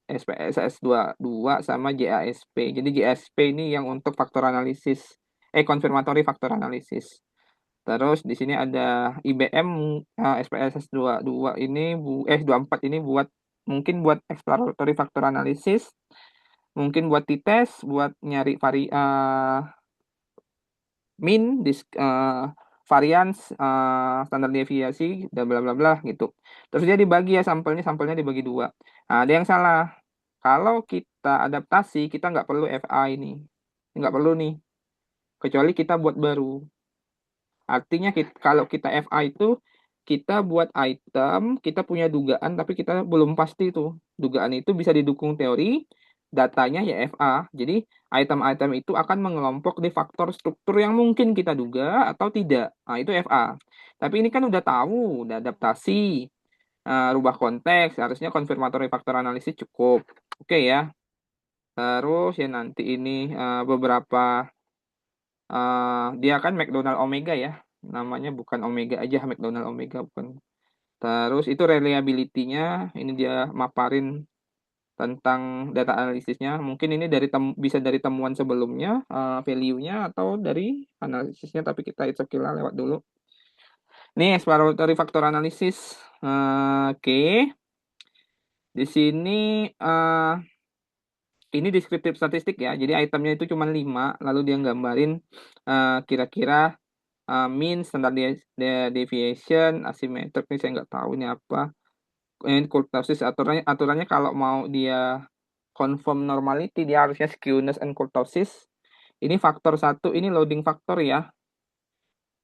SPSS 22 sama JASP. Jadi JASP ini yang untuk faktor analisis, konfirmatory faktor analisis. Terus di sini ada IBM SPSS 22 ini 24 ini buat mungkin buat exploratory faktor analisis, mungkin buat t-test, buat nyari mean, variance, standar deviasi, dan bla bla bla gitu. Terus dia dibagi ya sampelnya dibagi dua. Nah, ada yang salah. Kalau kita adaptasi, kita nggak perlu FA ini. Nggak perlu nih. Kecuali kita buat baru. Artinya kalau kita FA itu, kita buat item, kita punya dugaan, tapi kita belum pasti tuh. Dugaan itu bisa didukung teori, datanya ya FA. Jadi item-item itu akan mengelompok di faktor struktur yang mungkin kita duga atau tidak. Nah, itu FA. Tapi ini kan udah tahu, udah adaptasi, rubah konteks, harusnya konfirmatory faktor analisis cukup. Oke ya. Terus ya nanti ini beberapa dia kan McDonald Omega ya. Namanya bukan Omega aja, McDonald Omega bukan. Terus itu reliability-nya ini dia maparin tentang data analisisnya. Mungkin ini bisa dari temuan sebelumnya, value-nya atau dari analisisnya, tapi kita it's okay lah lewat dulu. Nih exploratory factor analysis. Oke. Di sini ini deskriptif statistik ya. Jadi itemnya itu cuma 5, lalu dia gambarin kira-kira mean, standard deviation, asymmetric ini saya nggak tahu ini apa. Ini kurtosis aturannya kalau mau dia confirm normality dia harusnya skewness and kurtosis. Ini faktor 1, ini loading faktor ya.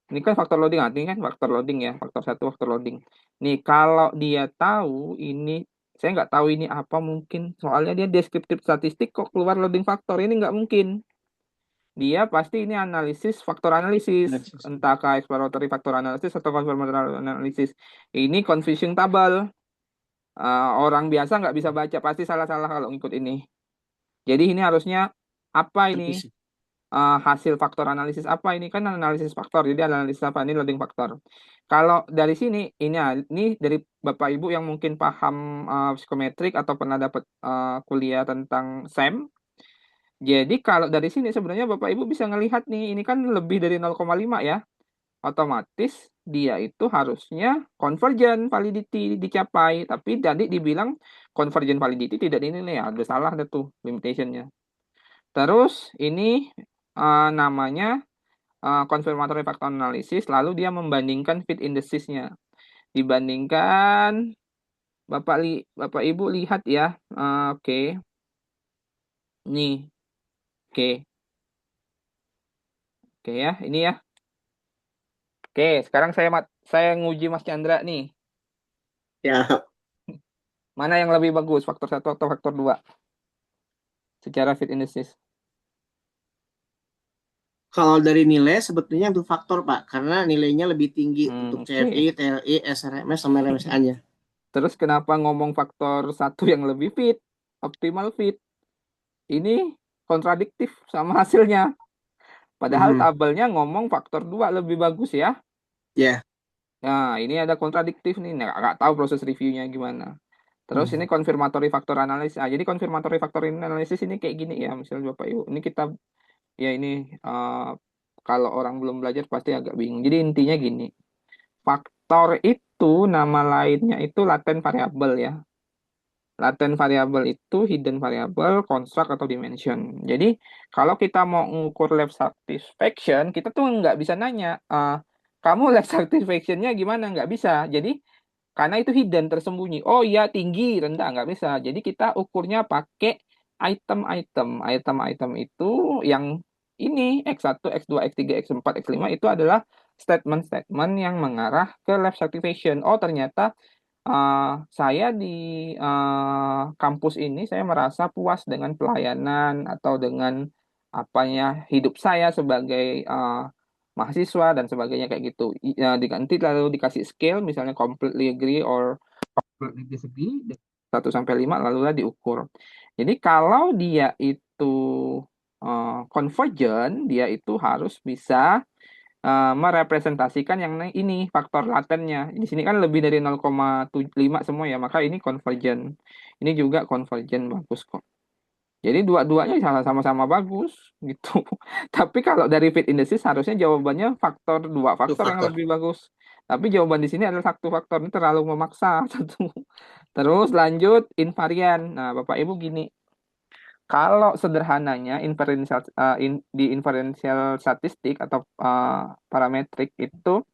Ini kan faktor loading, ini kan faktor loading ya, faktor satu faktor loading. Nih kalau dia tahu ini, saya nggak tahu ini apa mungkin, soalnya dia deskriptif statistik kok keluar loading faktor, ini nggak mungkin. Dia pasti ini analisis faktor analisis, entah ke exploratory faktor analisis atau confirmatory analisis. Ini confusing table. Orang biasa nggak bisa baca, pasti salah-salah kalau ngikut ini. Jadi ini harusnya apa ini? Hasil faktor analisis apa ini kan analisis faktor, jadi analisis apa ini loading faktor. Kalau dari sini ini dari Bapak Ibu yang mungkin paham psikometrik atau pernah dapat kuliah tentang SEM. Jadi kalau dari sini sebenarnya Bapak Ibu bisa ngelihat nih ini kan lebih dari 0,5 ya, otomatis dia itu harusnya convergent validity dicapai, tapi tadi dibilang convergent validity tidak dinilai ya, ada salah ada tuh limitationnya. Terus ini namanya confirmatory factor analysis, lalu dia membandingkan fit indicesnya. Dibandingkan, Bapak Ibu lihat ya, oke. Nih, oke. Oke ya, ini ya. Oke, sekarang saya nguji Mas Chandra nih. Ya, Mana yang lebih bagus, faktor 1 atau faktor 2? Secara fit indices. kalau dari nilai sebetulnya itu faktor Pak, karena nilainya lebih tinggi untuk Oke. CFI, TLI, SRMS, sama RMSA-nya. Terus kenapa ngomong faktor 1 yang lebih fit, optimal fit? Ini kontradiktif sama hasilnya. Padahal Mhm. tabelnya ngomong faktor 2 lebih bagus ya. Ya, Nah, ini ada kontradiktif nih. Nggak tahu proses reviewnya gimana. Terus ini confirmatory factor analysis. Jadi confirmatory factor analysis ini kayak gini ya, misalnya Bapak Ibu. Ini kita ya ini kalau orang belum belajar pasti agak bingung. Jadi intinya gini. Faktor itu nama lainnya itu latent variable ya. Latent variable itu hidden variable, construct atau dimension. Jadi kalau kita mau mengukur lab satisfaction, kita tuh nggak bisa nanya, kamu lab satisfaction-nya gimana? Nggak bisa. Jadi karena itu hidden, tersembunyi. Oh iya tinggi, rendah, nggak bisa. Jadi kita ukurnya pakai item-item. Item-item itu yang ini X1, X2, X3, X4, X5 itu adalah statement-statement yang mengarah ke lab satisfaction. Oh ternyata saya di kampus ini saya merasa puas dengan pelayanan atau dengan apanya hidup saya sebagai mahasiswa dan sebagainya kayak gitu. Diganti lalu dikasih scale misalnya completely agree or completely disagree 1 sampai 5 lalu lah diukur. Jadi kalau dia itu convergent, dia itu harus bisa merepresentasikan yang ini faktor latennya. Di sini kan lebih dari 0,5 semua ya, maka ini convergent. Ini juga convergent bagus kok. Jadi dua-duanya sama-sama bagus gitu. Tapi kalau dari fit indices harusnya jawabannya dua itu faktor yang faktor. lebih bagus. Tapi jawaban di sini adalah satu faktor, ini terlalu memaksa satu. Terus lanjut invarian. Nah, Bapak Ibu gini, kalau sederhananya di inferential statistik atau parametrik itu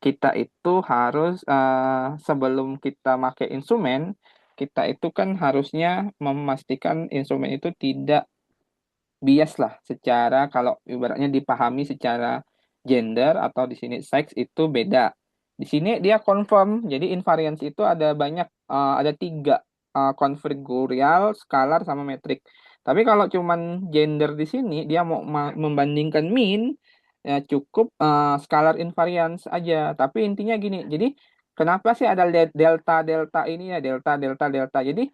kita itu harus sebelum kita pakai instrumen, kita itu kan harusnya memastikan instrumen itu tidak bias lah secara kalau ibaratnya dipahami secara gender atau di sini seks itu beda. Di sini dia confirm, jadi invariance itu ada banyak, ada 3, konfigurial, skalar, sama metrik. Tapi kalau cuman gender di sini dia mau membandingkan mean, ya cukup skalar invariance aja. Tapi intinya gini, jadi kenapa sih ada delta delta ini ya delta delta delta? Jadi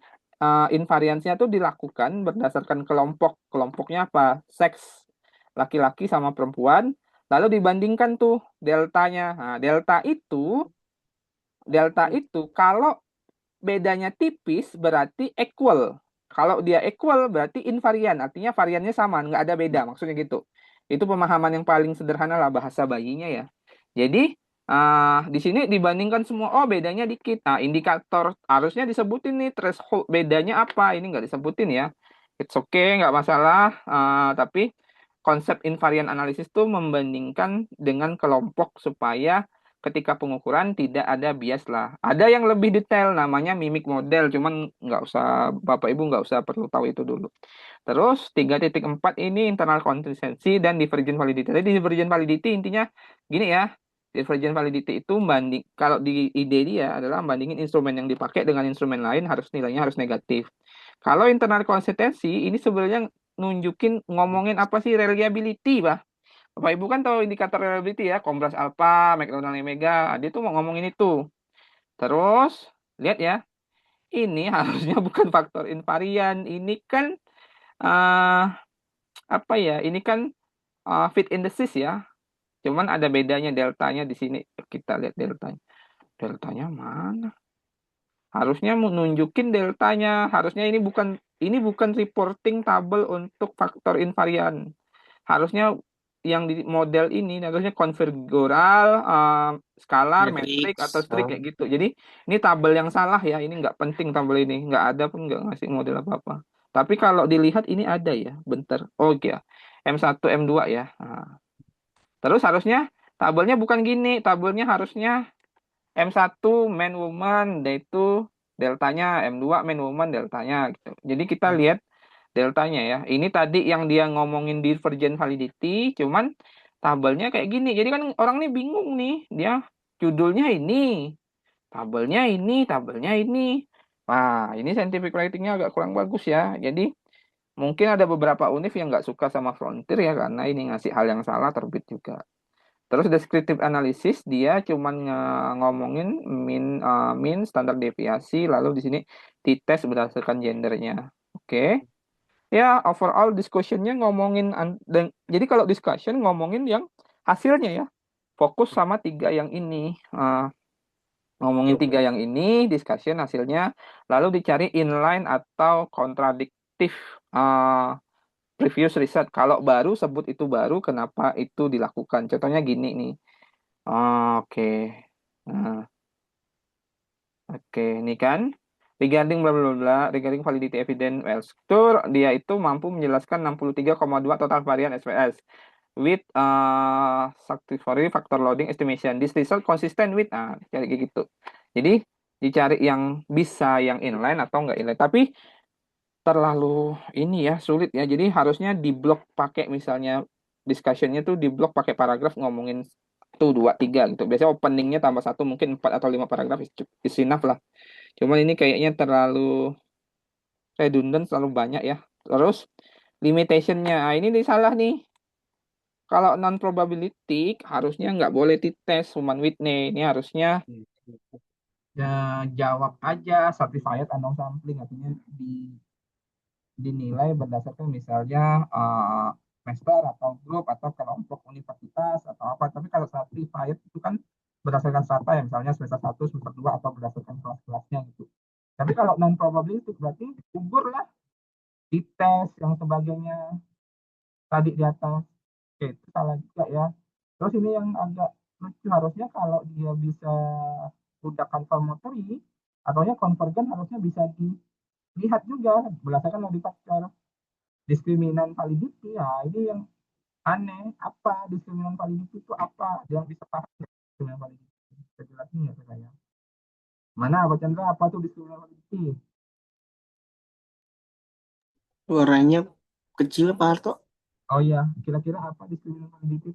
invariansinya tuh dilakukan berdasarkan kelompok. Kelompoknya apa? Seks laki-laki sama perempuan. Lalu dibandingkan tuh deltanya. Nah, delta itu kalau bedanya tipis berarti equal. Kalau dia equal berarti invarian, artinya variannya sama, nggak ada beda, maksudnya gitu. Itu pemahaman yang paling sederhana lah bahasa bayinya ya. Jadi di sini dibandingkan semua, oh bedanya dikit. Nah, indikator harusnya disebutin nih threshold bedanya apa. Ini nggak disebutin ya. It's okay, nggak masalah. Tapi konsep invariant analysis tuh membandingkan dengan kelompok supaya ketika pengukuran tidak ada bias lah. Ada yang lebih detail namanya mimik model, cuman nggak usah Bapak Ibu nggak usah perlu tahu itu dulu. Terus 3.4 ini internal consistency dan divergent validity. Jadi divergent validity intinya gini ya. Divergent validity itu kalau di ide dia adalah bandingin instrumen yang dipakai dengan instrumen lain harus nilainya harus negatif. Kalau internal consistency ini sebenarnya nunjukin ngomongin apa sih reliability, Bah. Bapak Ibu kan tahu indikator reliability ya, Compras Alpha, McDonald Omega, dia tuh mau ngomongin itu. Terus lihat ya, ini harusnya bukan faktor invarian, ini kan eh apa ya? Ini kan fit indices ya. Cuman ada bedanya deltanya di sini. Kita lihat deltanya. Deltanya mana? Harusnya nunjukin deltanya. Harusnya ini bukan reporting tabel untuk faktor invarian. Harusnya yang di model ini harusnya konfigural, skalar, metrik atau Matrix. strict kayak gitu. Jadi ini tabel yang salah ya. Ini nggak penting tabel ini. Nggak ada pun nggak ngasih model apa-apa. Tapi kalau dilihat ini ada ya. Bentar. Oh ya. M1, M2 ya. Nah, terus harusnya tabelnya bukan gini. Tabelnya harusnya M1 man woman yaitu deltanya, M2 man woman deltanya gitu. Jadi kita lihat deltanya ya. Ini tadi yang dia ngomongin divergent validity, cuman tabelnya kayak gini. Jadi kan orang nih bingung nih. Dia judulnya ini, tabelnya ini. Wah, ini scientific writing-nya agak kurang bagus ya. Jadi mungkin ada beberapa univ yang nggak suka sama Frontier ya karena ini ngasih hal yang salah terbit juga. Terus descriptive analysis dia cuman ngomongin mean standar deviasi lalu di sini dites berdasarkan gendernya. Oke. Ya, overall discussion-nya ngomongin jadi kalau discussion ngomongin yang hasilnya ya. Fokus sama tiga yang ini. Ngomongin tiga yang ini, discussion hasilnya, lalu dicari inline atau kontradiktif previous research. Kalau baru sebut itu baru, kenapa itu dilakukan? Contohnya gini nih. Oke. Nah, oke, ini kan regarding bla bla bla, regarding validity evidence well structure, dia itu mampu menjelaskan 63,2 total varian SPS with satisfactory factor loading estimation. This result consistent with kayak gitu. Jadi dicari yang bisa yang inline atau enggak inline. Tapi terlalu ini ya sulit ya. Jadi harusnya di blok pakai misalnya discussionnya tuh di blok pakai paragraf ngomongin tuh dua tiga gitu. Biasanya openingnya tambah satu mungkin 4 atau 5 paragraf is enough lah. Cuman ini kayaknya terlalu redundant, terlalu banyak ya. Terus limitationnya, ini salah nih. Kalau non probability harusnya nggak boleh dites human Whitney. Ini harusnya ya, jawab aja certified unknown sampling artinya dinilai berdasarkan misalnya semester atau grup atau kelompok universitas atau apa. Tapi kalau certified itu kan berdasarkan strata ya, misalnya semester 1, semester 2 atau berdasarkan kelas-kelasnya gitu. Tapi kalau non probability berarti gugur lah di tes yang sebagainya tadi di atas. Oke, itu salah juga ya. Terus ini yang agak lucu, harusnya kalau dia bisa udah confirmatory atau convergent harusnya bisa dilihat juga berdasarkan multi faktor diskriminan validity. Ya ini yang aneh, apa diskriminan validity itu apa, dia bisa paham diskriminan validity. Bisa jelasin ya ke saya, mana Pak Chandra, apa tuh diskriminan validity? Suaranya kecil Pak Harto. Oh iya, kira-kira apa diskriminan validity?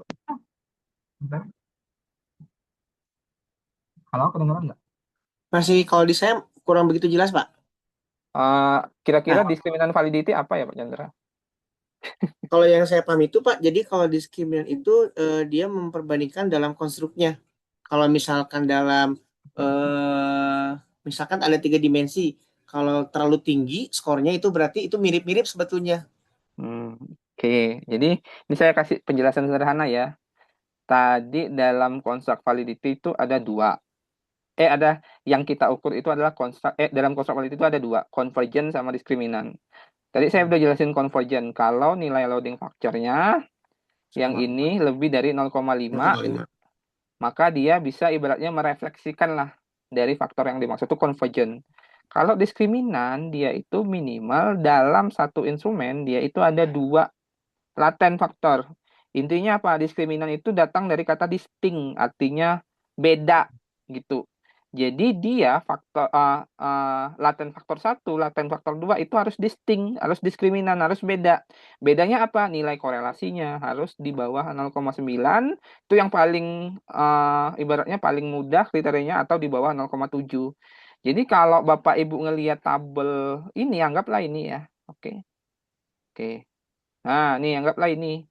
Bentar, kalau kedengeran nggak? Masih kalau di saya kurang begitu jelas Pak. Kira-kira Nah, diskriminan validity apa ya Pak Chandra? kalau yang saya paham itu Pak, jadi kalau diskriminan itu dia memperbandingkan dalam konstruknya. Kalau misalkan dalam misalkan ada 3 dimensi, kalau terlalu tinggi skornya itu berarti itu mirip-mirip sebetulnya. Oke, jadi ini saya kasih penjelasan sederhana ya. Tadi dalam konstruk validity itu ada dua. Ada yang kita ukur itu adalah dalam konstruk validity itu ada dua, convergent sama diskriminan. Tadi saya udah jelasin convergent. Kalau nilai loading factor-nya yang ini lebih dari 0,5, 0,5. maka dia bisa ibaratnya merefleksikan lah dari faktor yang dimaksud itu convergent. Kalau diskriminan, dia itu minimal dalam satu instrumen, dia itu ada dua laten faktor. Intinya apa? Diskriminan itu datang dari kata distinct, artinya beda gitu. Jadi dia laten faktor 1, laten faktor 2 itu harus distinct, harus diskriminan, harus beda. Bedanya apa? Nilai korelasinya harus di bawah 0,9, itu yang paling ibaratnya paling mudah kriterianya, atau di bawah 0,7. Jadi kalau Bapak Ibu ngelihat tabel ini, anggaplah ini ya. Oke. Oke. Nah, nih anggaplah ini.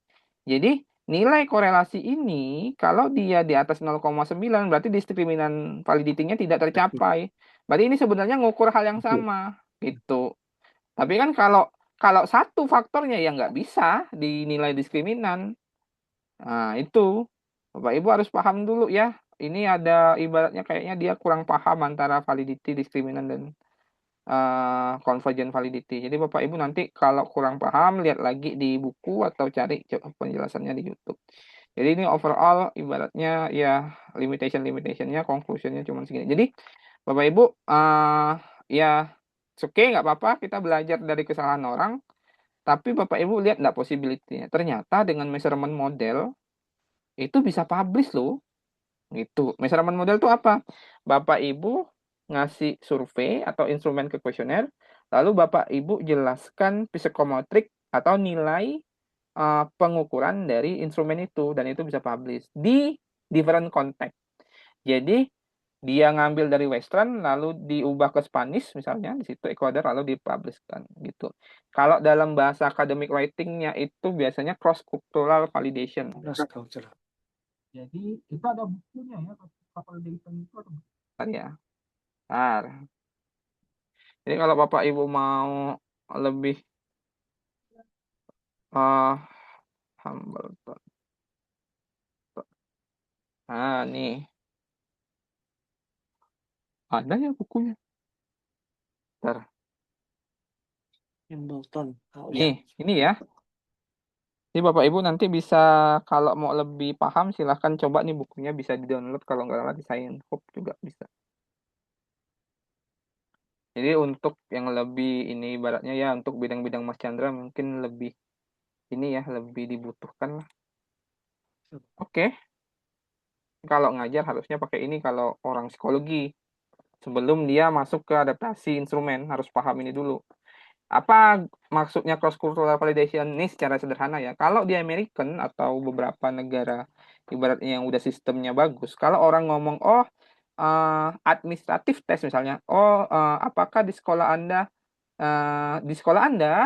Jadi nilai korelasi ini kalau dia di atas 0,9 berarti diskriminan validity-nya tidak tercapai. Berarti ini sebenarnya ngukur hal yang sama gitu. Tapi kan kalau kalau satu faktornya ya nggak bisa dinilai diskriminan. Nah, itu Bapak Ibu harus paham dulu ya. Ini ada ibaratnya kayaknya dia kurang paham antara validity, diskriminan, dan convergent validity. Jadi Bapak Ibu nanti kalau kurang paham lihat lagi di buku atau cari penjelasannya di YouTube. Jadi ini overall ibaratnya ya limitationnya, conclusionnya cuma segini. Jadi Bapak Ibu ya oke, nggak apa-apa kita belajar dari kesalahan orang. Tapi Bapak Ibu lihat nggak possibility-nya. Ternyata dengan measurement model itu bisa publish loh. Gitu. Measurement model itu apa? Bapak Ibu ngasih survei atau instrumen ke kuesioner, lalu Bapak Ibu jelaskan psikometrik atau nilai pengukuran dari instrumen itu, dan itu bisa publish di different context. Jadi dia ngambil dari Western lalu diubah ke Spanish misalnya di situ Ecuador lalu dipublishkan gitu. Kalau dalam bahasa academic writing-nya itu biasanya cross cultural validation. Jadi itu ada bukunya ya, validation itu ada bukunya ya. Nah, jadi kalau Bapak Ibu mau lebih humble, nah nih ada ya bukunya. Bentar. Hamilton. Oh, ya. Nih, ini ya. Jadi Bapak Ibu nanti bisa kalau mau lebih paham silahkan coba nih bukunya, bisa di-download kalau nggak salah di Science Hub juga bisa. Jadi untuk yang lebih ini ibaratnya ya untuk bidang-bidang Mas Chandra mungkin lebih ini ya lebih dibutuhkan lah. Oke. Kalau ngajar harusnya pakai ini kalau orang psikologi. Sebelum dia masuk ke adaptasi instrumen harus paham ini dulu. Apa maksudnya cross cultural validation ini secara sederhana ya? Kalau di American atau beberapa negara ibaratnya yang udah sistemnya bagus, kalau orang ngomong administratif tes misalnya, apakah di sekolah Anda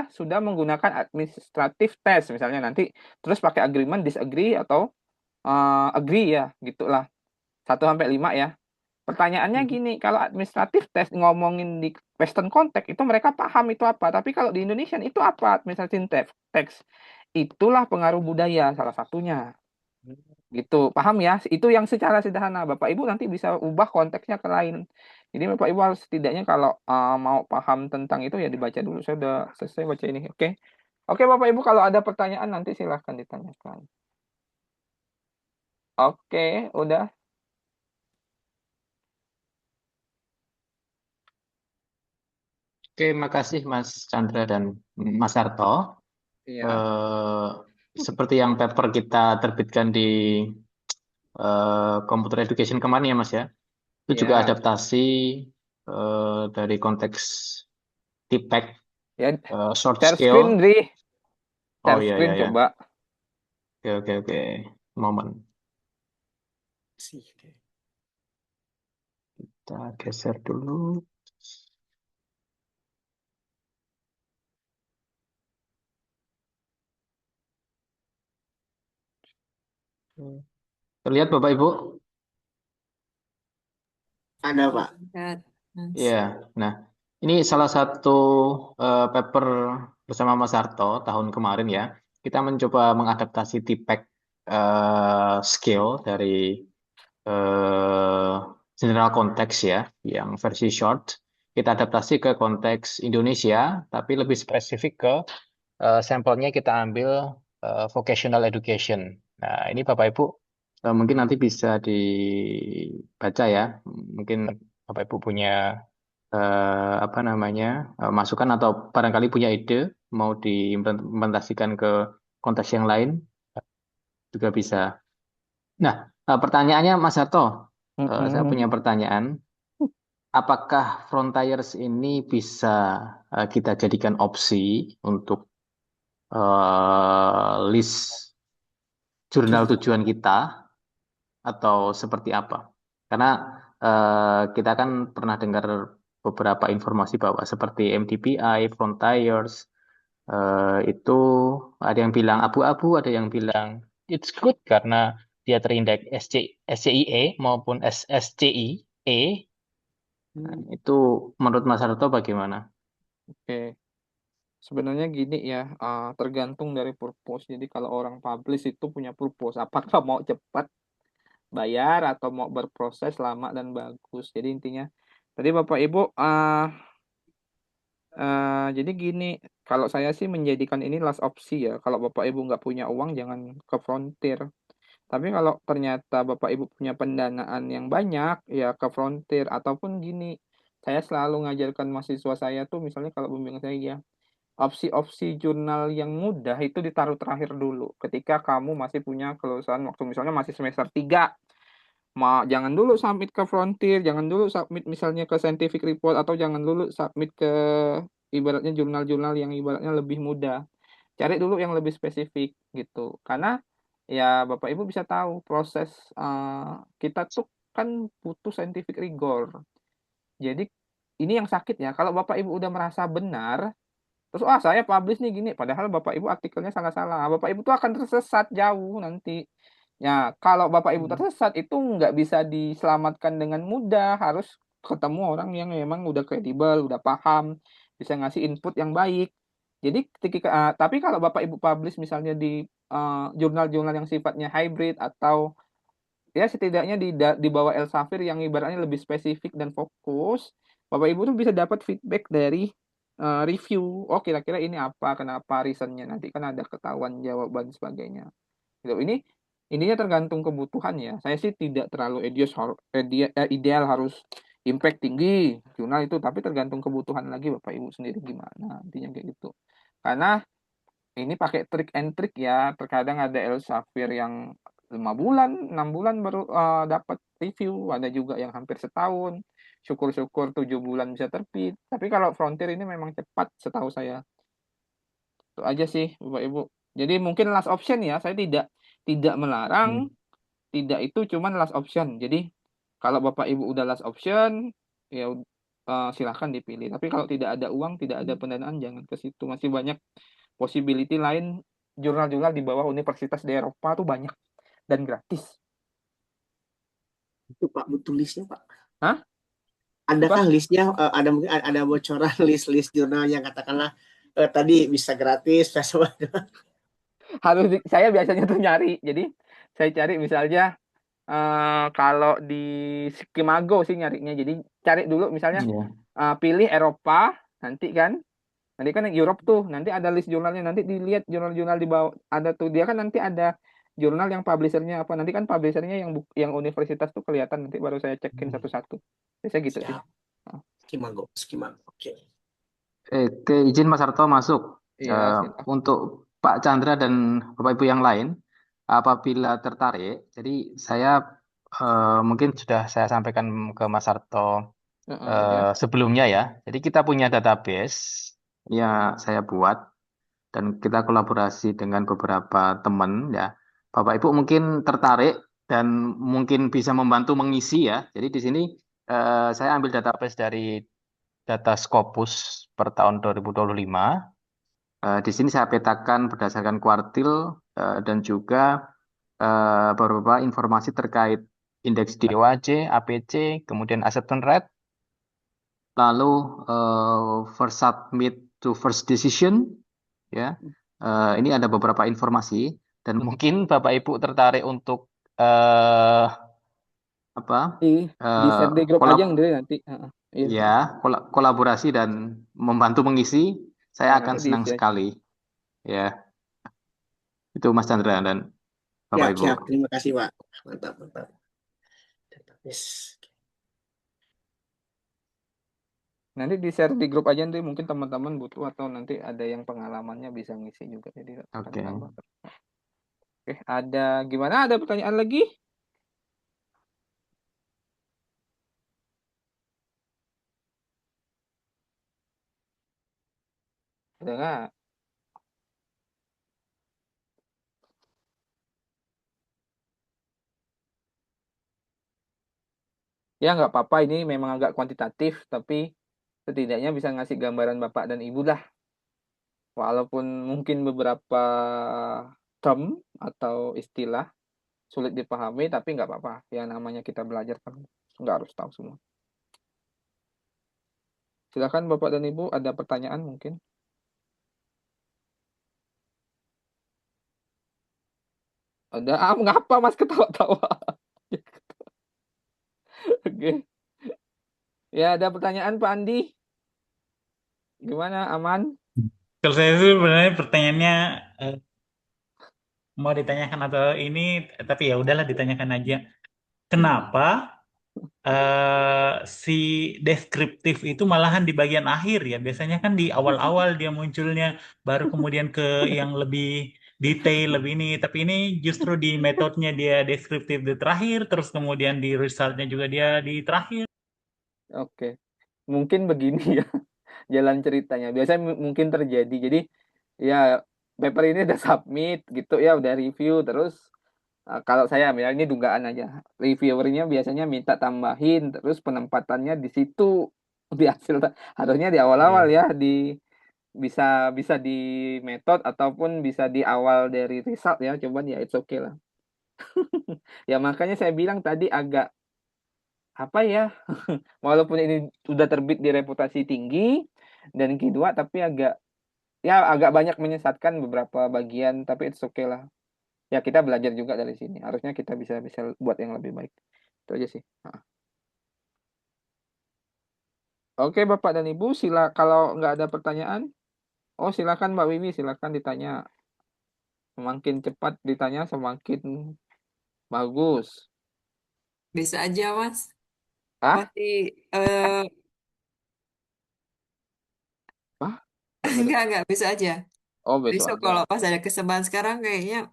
sudah menggunakan administratif tes misalnya, nanti terus pakai agreement, disagree, atau agree ya, gitulah 1 sampai 5 ya. Pertanyaannya gini, kalau administratif test ngomongin di Western context itu mereka paham itu apa, tapi kalau di Indonesia itu apa administratif teks? Itulah pengaruh budaya salah satunya. Gitu, paham ya? Itu yang secara sederhana. Bapak Ibu nanti bisa ubah konteksnya ke lain. Jadi Bapak Ibu harus setidaknya kalau mau paham tentang itu ya dibaca dulu. Saya udah selesai baca ini. Oke. Oke Bapak Ibu, kalau ada pertanyaan nanti silahkan ditanyakan. Oke, udah. Oke, makasih Mas Chandra dan Mas Sarto. Iya. Seperti yang paper kita terbitkan di Computer Education kemarin ya Mas ya, itu juga Iya. adaptasi dari konteks TPEC, Ya, short share skill. screen, Dri. Oh Share iya screen iya iya. coba. Oke. Momen. Kita geser dulu. Terlihat Bapak Ibu? Ada, Pak. Lihat, Mas. Iya. Nah, ini salah satu paper bersama Mas Sarto tahun kemarin ya. Kita mencoba mengadaptasi TPEC skill dari general konteks ya, yang versi short. Kita adaptasi ke konteks Indonesia, tapi lebih spesifik ke sampelnya kita ambil vocational education. Nah, ini Bapak Ibu mungkin nanti bisa dibaca ya. Mungkin Bapak Ibu punya apa namanya masukan atau barangkali punya ide mau diimplementasikan ke konteks yang lain juga bisa. Nah, pertanyaannya Mas Harto, Saya punya pertanyaan. Apakah Frontiers ini bisa kita jadikan opsi untuk list jurnal tujuan kita atau seperti apa? Karena kita kan pernah dengar beberapa informasi bahwa seperti MDPI, Frontiers, itu ada yang bilang abu-abu, ada yang bilang it's good karena dia terindeks SCIE maupun SSCIE. Itu menurut Mas Harto bagaimana? Oke. Sebenarnya gini ya, tergantung dari purpose. Jadi kalau orang publish itu punya purpose, apakah mau cepat bayar atau mau berproses lama dan bagus. Jadi intinya, tadi Bapak Ibu, jadi gini, kalau saya sih menjadikan ini last opsi ya. Kalau Bapak Ibu nggak punya uang, jangan ke Frontier. Tapi kalau ternyata Bapak Ibu punya pendanaan yang banyak, ya ke Frontier. Ataupun gini, saya selalu ngajarkan mahasiswa saya tuh, misalnya kalau bimbingan saya, ya, opsi-opsi jurnal yang mudah itu ditaruh terakhir dulu. Ketika kamu masih punya kelulusan waktu, misalnya masih semester 3, jangan dulu submit ke Frontier, jangan dulu submit misalnya ke Scientific Report, atau jangan dulu submit ke ibaratnya jurnal-jurnal yang ibaratnya lebih mudah. Cari dulu yang lebih spesifik gitu. Karena ya Bapak Ibu bisa tahu proses kita tuh kan butuh scientific rigor. Jadi ini yang sakit ya. Kalau Bapak Ibu udah merasa benar, terus saya publish nih gini, padahal Bapak Ibu artikelnya salah-salah. Bapak Ibu tuh akan tersesat jauh nanti. Ya, kalau Bapak Ibu tersesat itu nggak bisa diselamatkan dengan mudah. Harus ketemu orang yang memang udah kredibel, udah paham, bisa ngasih input yang baik. Jadi tapi kalau Bapak Ibu publish misalnya di jurnal-jurnal yang sifatnya hybrid, atau ya setidaknya di bawah Elsevier yang ibaratnya lebih spesifik dan fokus, Bapak Ibu tuh bisa dapat feedback dari review. Oh, kira-kira ini apa, kenapa, reasonnya, nanti kan ada ketahuan jawaban sebagainya. Gitu. Ininya tergantung kebutuhan ya. Saya sih tidak terlalu ideal harus impact tinggi jurnal itu, tapi tergantung kebutuhan lagi Bapak Ibu sendiri gimana. Intinya kayak gitu. Karena ini pakai trik and trick ya. Terkadang ada Elsevier yang 5 bulan, 6 bulan baru dapat review. Ada juga yang hampir setahun. Syukur-syukur 7 bulan bisa terbit. Tapi kalau Frontier ini memang cepat setahu saya. Itu aja sih Bapak Ibu. Jadi mungkin last option ya. Saya tidak melarang, tidak, itu cuman last option. Jadi kalau Bapak Ibu udah last option, ya silahkan dipilih. Tapi kalau tidak ada uang, tidak ada pendanaan, jangan ke situ. Masih banyak possibility lain. Jurnal-jurnal di bawah universitas di Eropa tuh banyak dan gratis. Itu Pak, butuh listnya Pak. Hah? Adakah Apa? listnya? Ada mungkin ada bocoran list-list jurnal yang katakanlah tadi bisa gratis, bisa Saya biasanya tuh nyari. Jadi saya cari misalnya kalau di Skimago sih nyarinya. Jadi cari dulu misalnya Iya. pilih Eropa, nanti kan Europe tuh, nanti ada list jurnalnya, nanti dilihat jurnal-jurnal di bawah, ada tuh dia kan nanti ada jurnal yang publishernya apa, nanti kan publishernya yang universitas tuh kelihatan, nanti baru saya cekin satu-satu. Biasanya gitu sih. Siap. Skimago, Skimago. Oke. Oke, izin Mas Harto masuk. Iya, Untuk Pak Chandra dan Bapak Ibu yang lain, apabila tertarik, jadi saya mungkin sudah saya sampaikan ke Mas Harto ya. sebelumnya ya. Jadi kita punya database ya saya buat dan kita kolaborasi dengan beberapa teman ya. Bapak Ibu mungkin tertarik dan mungkin bisa membantu mengisi ya. Jadi di sini saya ambil database dari data Scopus per tahun 2025. Di sini saya petakan berdasarkan kuartil dan juga beberapa informasi terkait indeks DOAJ, APC, kemudian acceptance rate, lalu first submit to first decision, ya. Ini ada beberapa informasi dan mungkin Bapak Ibu tertarik untuk apa? Di share di grup Kolab aja Andre nanti. Iya. ya, kolaborasi dan membantu mengisi, saya akan Nanti senang diisi aja. sekali. Ya, itu Mas Chandra dan Bapak Siap, Ibu. siap. Terima kasih Pak. Mantap, mantap. Database. Nanti di share di grup aja, nanti mungkin teman-teman butuh atau nanti ada yang pengalamannya bisa ngisi juga, jadi akan Oke. tambah. Oke, gimana? Ada pertanyaan lagi? Ada nggak? Ya nggak apa-apa, ini memang agak kuantitatif, tapi setidaknya bisa ngasih gambaran Bapak dan Ibu lah. Walaupun mungkin beberapa term atau istilah sulit dipahami, tapi nggak apa-apa. Ya namanya kita belajar kan nggak harus tahu semua. Silakan Bapak dan Ibu, ada pertanyaan mungkin? Ada, mengapa Mas ketawa-tawa? Oke. Ya, ada pertanyaan Pak Andi. Gimana, aman? Kalau saya itu sebenarnya pertanyaannya eh, mau ditanyakan atau ini, tapi ya udahlah ditanyakan aja. Kenapa si deskriptif itu malahan di bagian akhir ya? Biasanya kan di awal-awal dia munculnya, baru kemudian ke yang lebih detail, lebih ini. Tapi ini justru di metodenya dia deskriptif di terakhir, terus kemudian di resultnya juga dia di terakhir. Oke. Mungkin begini ya, jalan ceritanya. Biasanya mungkin terjadi. Jadi, ya paper ini udah submit gitu ya, udah review terus. Kalau saya ya ini dugaan aja, reviewernya biasanya minta tambahin, terus penempatannya di situ di hasil harusnya di awal-awal Iya. ya, di bisa bisa di metode ataupun bisa di awal dari result ya, cuman ya it's okay lah. Ya makanya saya bilang tadi agak apa ya, walaupun ini sudah terbit di reputasi tinggi dan kedua, tapi agak banyak menyesatkan beberapa bagian, tapi it's okay lah. Ya kita belajar juga dari sini. Harusnya kita bisa bisa buat yang lebih baik. Itu aja sih. Oke, Bapak dan Ibu, kalau nggak ada pertanyaan, silakan Mbak Wiwi, silakan ditanya. Semakin cepat ditanya, semakin bagus. Bisa aja, Mas. Ah, Pasti eh ah, nggak ada. enggak bisa aja. Oh, besok Besok aja. kalau pas ada kesempatan sekarang kayaknya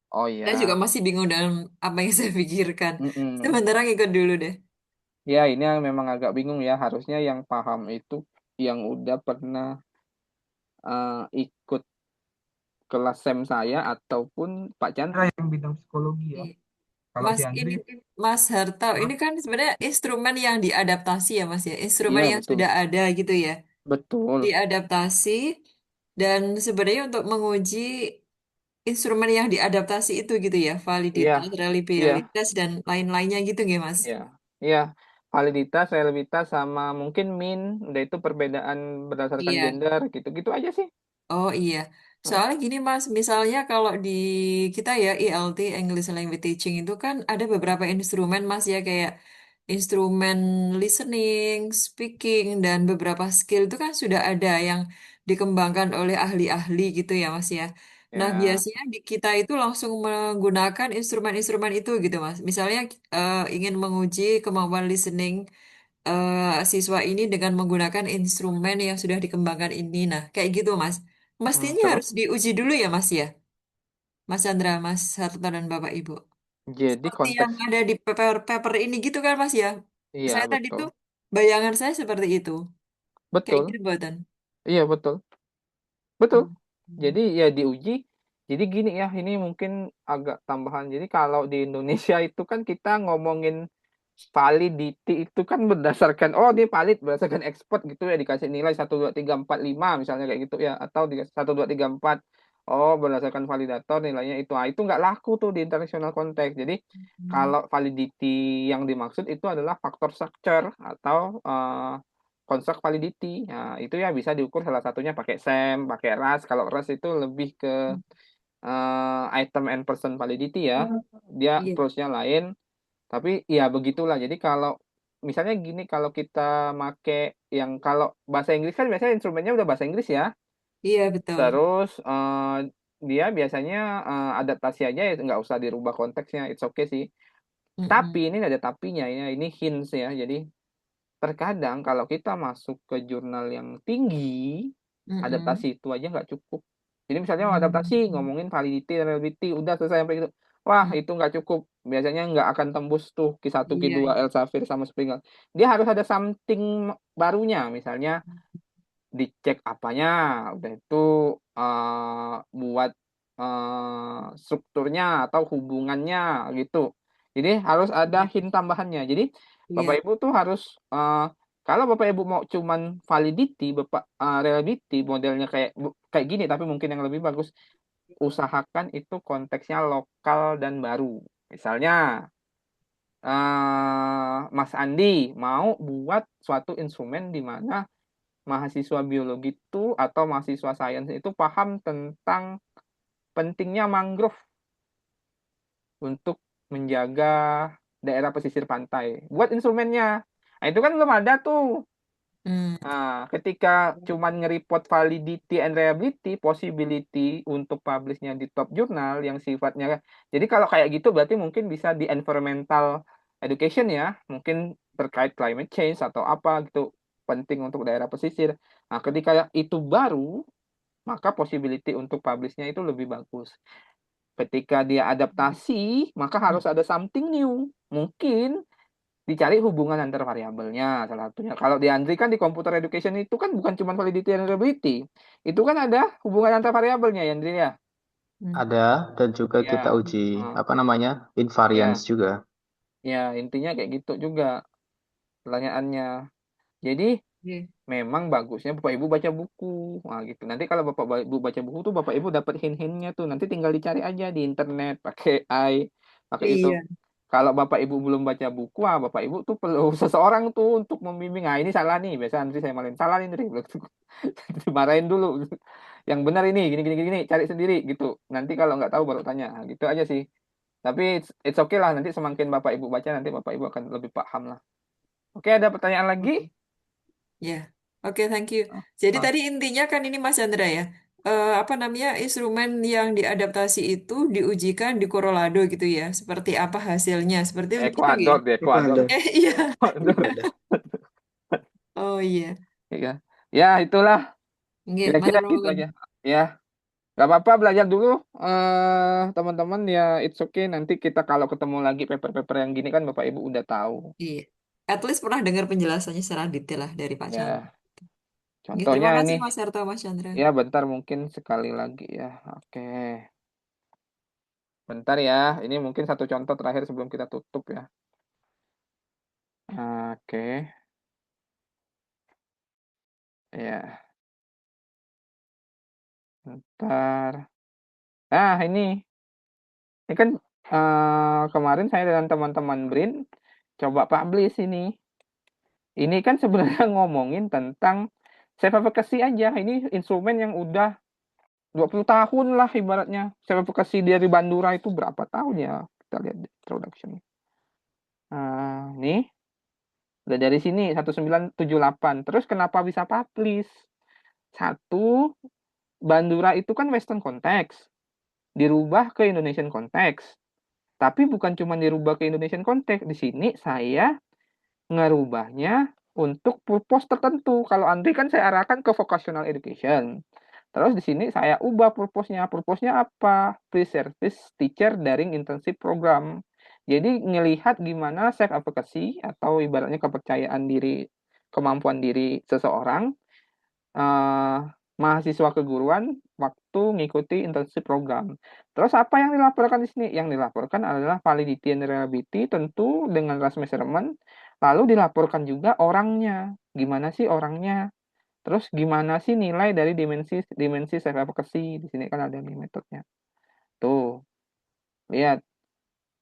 Oh saya juga iya. masih bingung dengan apa yang saya pikirkan. Mm-mm. Sementara ngikut dulu deh. Ya, ini yang memang agak bingung ya. Harusnya yang paham itu yang udah pernah ikut kelas SEM saya ataupun Pak Chandra yang bidang psikologi ya. Iya. Kalau Mas si ini Andri, Mas Harto ah, ini kan sebenarnya instrumen yang diadaptasi ya Mas ya. Instrumen iya yang betul, sudah ada gitu ya. betul. Diadaptasi dan sebenarnya untuk menguji instrumen yang diadaptasi itu gitu ya. Iya, Validitas, iya, reliabilitas dan lain-lainnya gitu nggak Mas? iya, iya. Validitas, reliabilitas sama mungkin min, udah itu perbedaan berdasarkan Iya. gender, gitu-gitu aja sih. Oh iya, Ah, soalnya gini Mas, misalnya kalau di kita ya ELT English Language Teaching itu kan ada beberapa instrumen Mas ya kayak instrumen listening, speaking dan beberapa skill itu kan sudah ada yang dikembangkan oleh ahli-ahli gitu ya Mas ya. Nah ya, biasanya di kita itu langsung menggunakan instrumen-instrumen itu gitu Mas. Misalnya ingin menguji kemampuan listening siswa ini dengan menggunakan instrumen yang sudah dikembangkan ini. Nah, kayak gitu, Mas. Mestinya terus, harus diuji dulu ya, Mas ya? Mas Chandra, Mas Harto, dan Bapak Ibu. jadi Seperti yang konteks, ada di paper ini gitu kan, Mas ya? iya Saya tadi betul, tuh, bayangan saya seperti itu. Kayak betul, gitu, Boten. iya betul, betul. Hmm. Jadi ya diuji. Jadi gini ya, ini mungkin agak tambahan. Jadi kalau di Indonesia itu kan kita ngomongin validity itu kan berdasarkan, oh ini valid berdasarkan expert gitu ya, dikasih nilai 1 2 3 4 5 misalnya kayak gitu ya, atau dikasih 1 2 3 4, oh berdasarkan validator nilainya itu. Itu nggak laku tuh di international konteks. Jadi kalau validity yang dimaksud itu adalah faktor structure atau construct validity. Nah, itu ya bisa diukur salah satunya pakai SEM, pakai RAS. Kalau RAS itu lebih ke item and person validity ya. Dia Iya, approach-nya lain. Tapi ya begitulah. Jadi kalau misalnya gini, kalau kita make yang kalau bahasa Inggris kan biasanya instrumennya udah bahasa Inggris ya. iya betul. Terus dia biasanya adaptasi aja ya, nggak usah dirubah konteksnya. It's okay sih. Tapi Mm-mm. ini ada tapinya ya. Ini hints ya. Jadi terkadang kalau kita masuk ke jurnal yang tinggi, adaptasi Mm-mm. itu aja nggak cukup. Jadi misalnya mau adaptasi ngomongin validity, reliability, udah selesai sampai gitu. Wah, Mm. itu nggak cukup. Biasanya nggak akan tembus tuh Q1, Iya, Q2, iya. Elsevier sama Springer. Dia harus ada something barunya. Misalnya dicek apanya, udah itu buat strukturnya atau hubungannya gitu. Jadi harus ada hint tambahannya. Jadi Bapak Iya. Ibu tuh harus kalau Bapak Ibu mau cuman validity, reliability modelnya kayak gini tapi mungkin yang lebih bagus, usahakan itu konteksnya lokal dan baru. Misalnya Mas Andi mau buat suatu instrumen di mana mahasiswa biologi itu atau mahasiswa sains itu paham tentang pentingnya mangrove untuk menjaga daerah pesisir pantai. Buat instrumennya. Nah, itu kan belum ada tuh. Hmm. Nah, ketika cuman nge-report validity and reliability, possibility untuk publishnya di top jurnal yang sifatnya. Jadi kalau kayak gitu berarti mungkin bisa di environmental education ya, mungkin terkait climate change atau apa gitu, penting untuk daerah pesisir. Nah, ketika itu baru, maka possibility untuk publishnya itu lebih bagus. Ketika dia adaptasi, maka harus ada something new. Mungkin dicari hubungan antar variabelnya salah satunya. Kalau di Andri kan di computer education itu kan bukan cuma validity and reliability. Itu kan ada hubungan antar variabelnya ya Andri ya. Hmm. Ada, dan juga kita Ya. uji, Hmm. Ya. invariance juga. Ya, intinya kayak gitu juga pertanyaannya. Jadi Iya. memang bagusnya Bapak Ibu baca buku. Nah, gitu. Nanti kalau Bapak Ibu baca buku tuh Bapak Ibu dapat hint-hintnya tuh. Nanti tinggal dicari aja di internet pakai AI, pakai YouTube. Iya. Kalau Bapak Ibu belum baca buku, Bapak Ibu tuh perlu seseorang tuh untuk membimbing. Nah, ini salah nih. Biasa nanti saya malin salah nih, Ndri. Dimarahin dulu. Yang benar ini, gini, gini, gini, cari sendiri gitu. Nanti kalau nggak tahu baru tanya. Nah, gitu aja sih. Tapi it's okay lah. Nanti semakin Bapak Ibu baca, nanti Bapak Ibu akan lebih paham lah. Oke, ada pertanyaan lagi? Ya. Oke, thank you. Jadi Oh, tadi intinya kan ini Mas Chandra ya. Apa namanya instrumen yang diadaptasi itu diujikan di Colorado gitu ya. Seperti apa hasilnya? Seperti itu ya. Ekuador, di Ekuador. Ecuador. Iya. Ecuador. Oh iya. Ya, ya itulah. Nggih, Kira-kira matur gitu nuwun. aja. Ya, nggak apa-apa belajar dulu, teman-teman. Ya, it's okay. Nanti kita kalau ketemu lagi paper-paper yang gini kan Bapak Ibu udah tahu. Iya. At least pernah dengar penjelasannya secara detail lah dari Pak Chandra. Ya, Nggih, contohnya terima ini. kasih Mas Harto, Mas Chandra. Ya, bentar mungkin sekali lagi ya. Oke, bentar ya. Ini mungkin satu contoh terakhir sebelum kita tutup ya. Oke, ya, bentar. Nah, ini kan kemarin saya dengan teman-teman BRIN coba publish ini. Ini kan sebenarnya ngomongin tentang self efficacy aja. Ini instrumen yang udah 20 tahun lah ibaratnya. Self efficacy dari Bandura itu berapa tahun ya? Kita lihat di introduction. Nah, nih udah dari sini 1978. Terus kenapa bisa publish? Satu, Bandura itu kan Western context, dirubah ke Indonesian context. Tapi bukan cuma dirubah ke Indonesian context. Di sini saya ngerubahnya untuk purpose tertentu. Kalau Andri kan saya arahkan ke vocational education. Terus di sini saya ubah purpose-nya. Purpose-nya apa? Pre-service teacher daring internship program. Jadi ngelihat gimana self efficacy atau ibaratnya kepercayaan diri, kemampuan diri seseorang mahasiswa keguruan waktu ngikuti internship program. Terus apa yang dilaporkan di sini? Yang dilaporkan adalah validity and reliability tentu dengan RAS measurement. Lalu dilaporkan juga orangnya. Gimana sih orangnya? Terus gimana sih nilai dari dimensi self efficacy? Di sini kan ada nih metodenya. Tuh, lihat.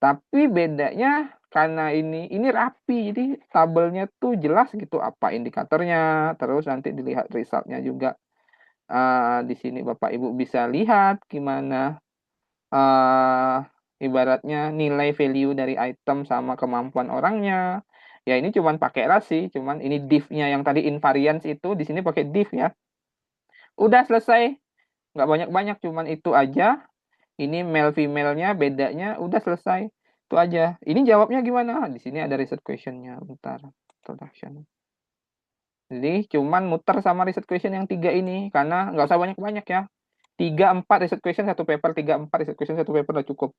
Tapi bedanya karena ini rapi, jadi tabelnya tuh jelas gitu apa indikatornya. Terus nanti dilihat resultnya juga. Di sini Bapak Ibu bisa lihat gimana ibaratnya nilai value dari item sama kemampuan orangnya. Ya ini cuman pakai ras sih, cuman ini div-nya yang tadi invariance itu di sini pakai div ya. Udah selesai, nggak banyak-banyak, cuman itu aja. Ini male female-nya bedanya udah selesai. Itu aja. Ini jawabnya gimana? Di sini ada research question-nya. Bentar. Introduction. Jadi cuman muter sama research question yang 3 ini karena nggak usah banyak-banyak ya. 3-4 research question satu paper, 3-4 research question satu paper udah cukup.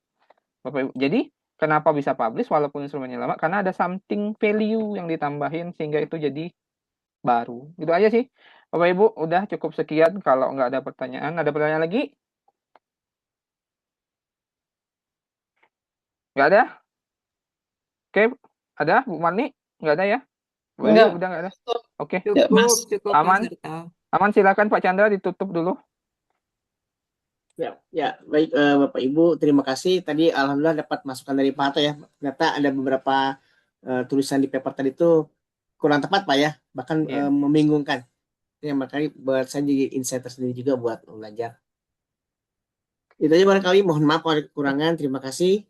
Bapak Ibu. Jadi kenapa bisa publish walaupun instrumennya lama? Karena ada something value yang ditambahin sehingga itu jadi baru. Gitu aja sih. Bapak Ibu, udah cukup sekian kalau nggak ada pertanyaan. Ada pertanyaan lagi? Nggak ada? Oke, ada Bu Marni? Nggak ada ya? Bu Eli Enggak. udah nggak ada? Oke, Ya, Mas. Cukup Mas aman. Arta. Aman, silakan Pak Chandra ditutup dulu. Ya, baik Bapak Ibu, terima kasih. Tadi alhamdulillah dapat masukan dari Pak Hato ya. Ternyata ada beberapa tulisan di paper tadi itu kurang tepat Pak ya, bahkan Iya. membingungkan. Ya, makanya buat saya jadi insight tersendiri juga buat belajar. Itu aja barangkali, mohon maaf kalau ada kekurangan. Terima kasih.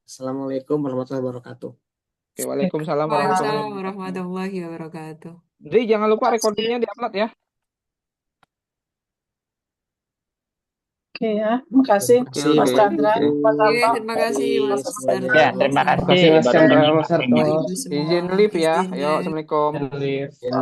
Assalamualaikum warahmatullahi wabarakatuh. Oke, waalaikumsalam warahmatullahi Waalaikumsalam wabarakatuh. warahmatullahi wabarakatuh. Dri, jangan lupa recordingnya diupload ya. Oke ya. Makasih Oke, Mas oke. Chandra, Oke. Mas Oke, Arta. terima kasih Mas semuanya. Arta, Ya, Mas terima Arta. kasih Mas Bapak Chandra, Ibu. Mas Harto. Ibu semua Izin live ya. izin Yuk, dan Assalamualaikum. Live.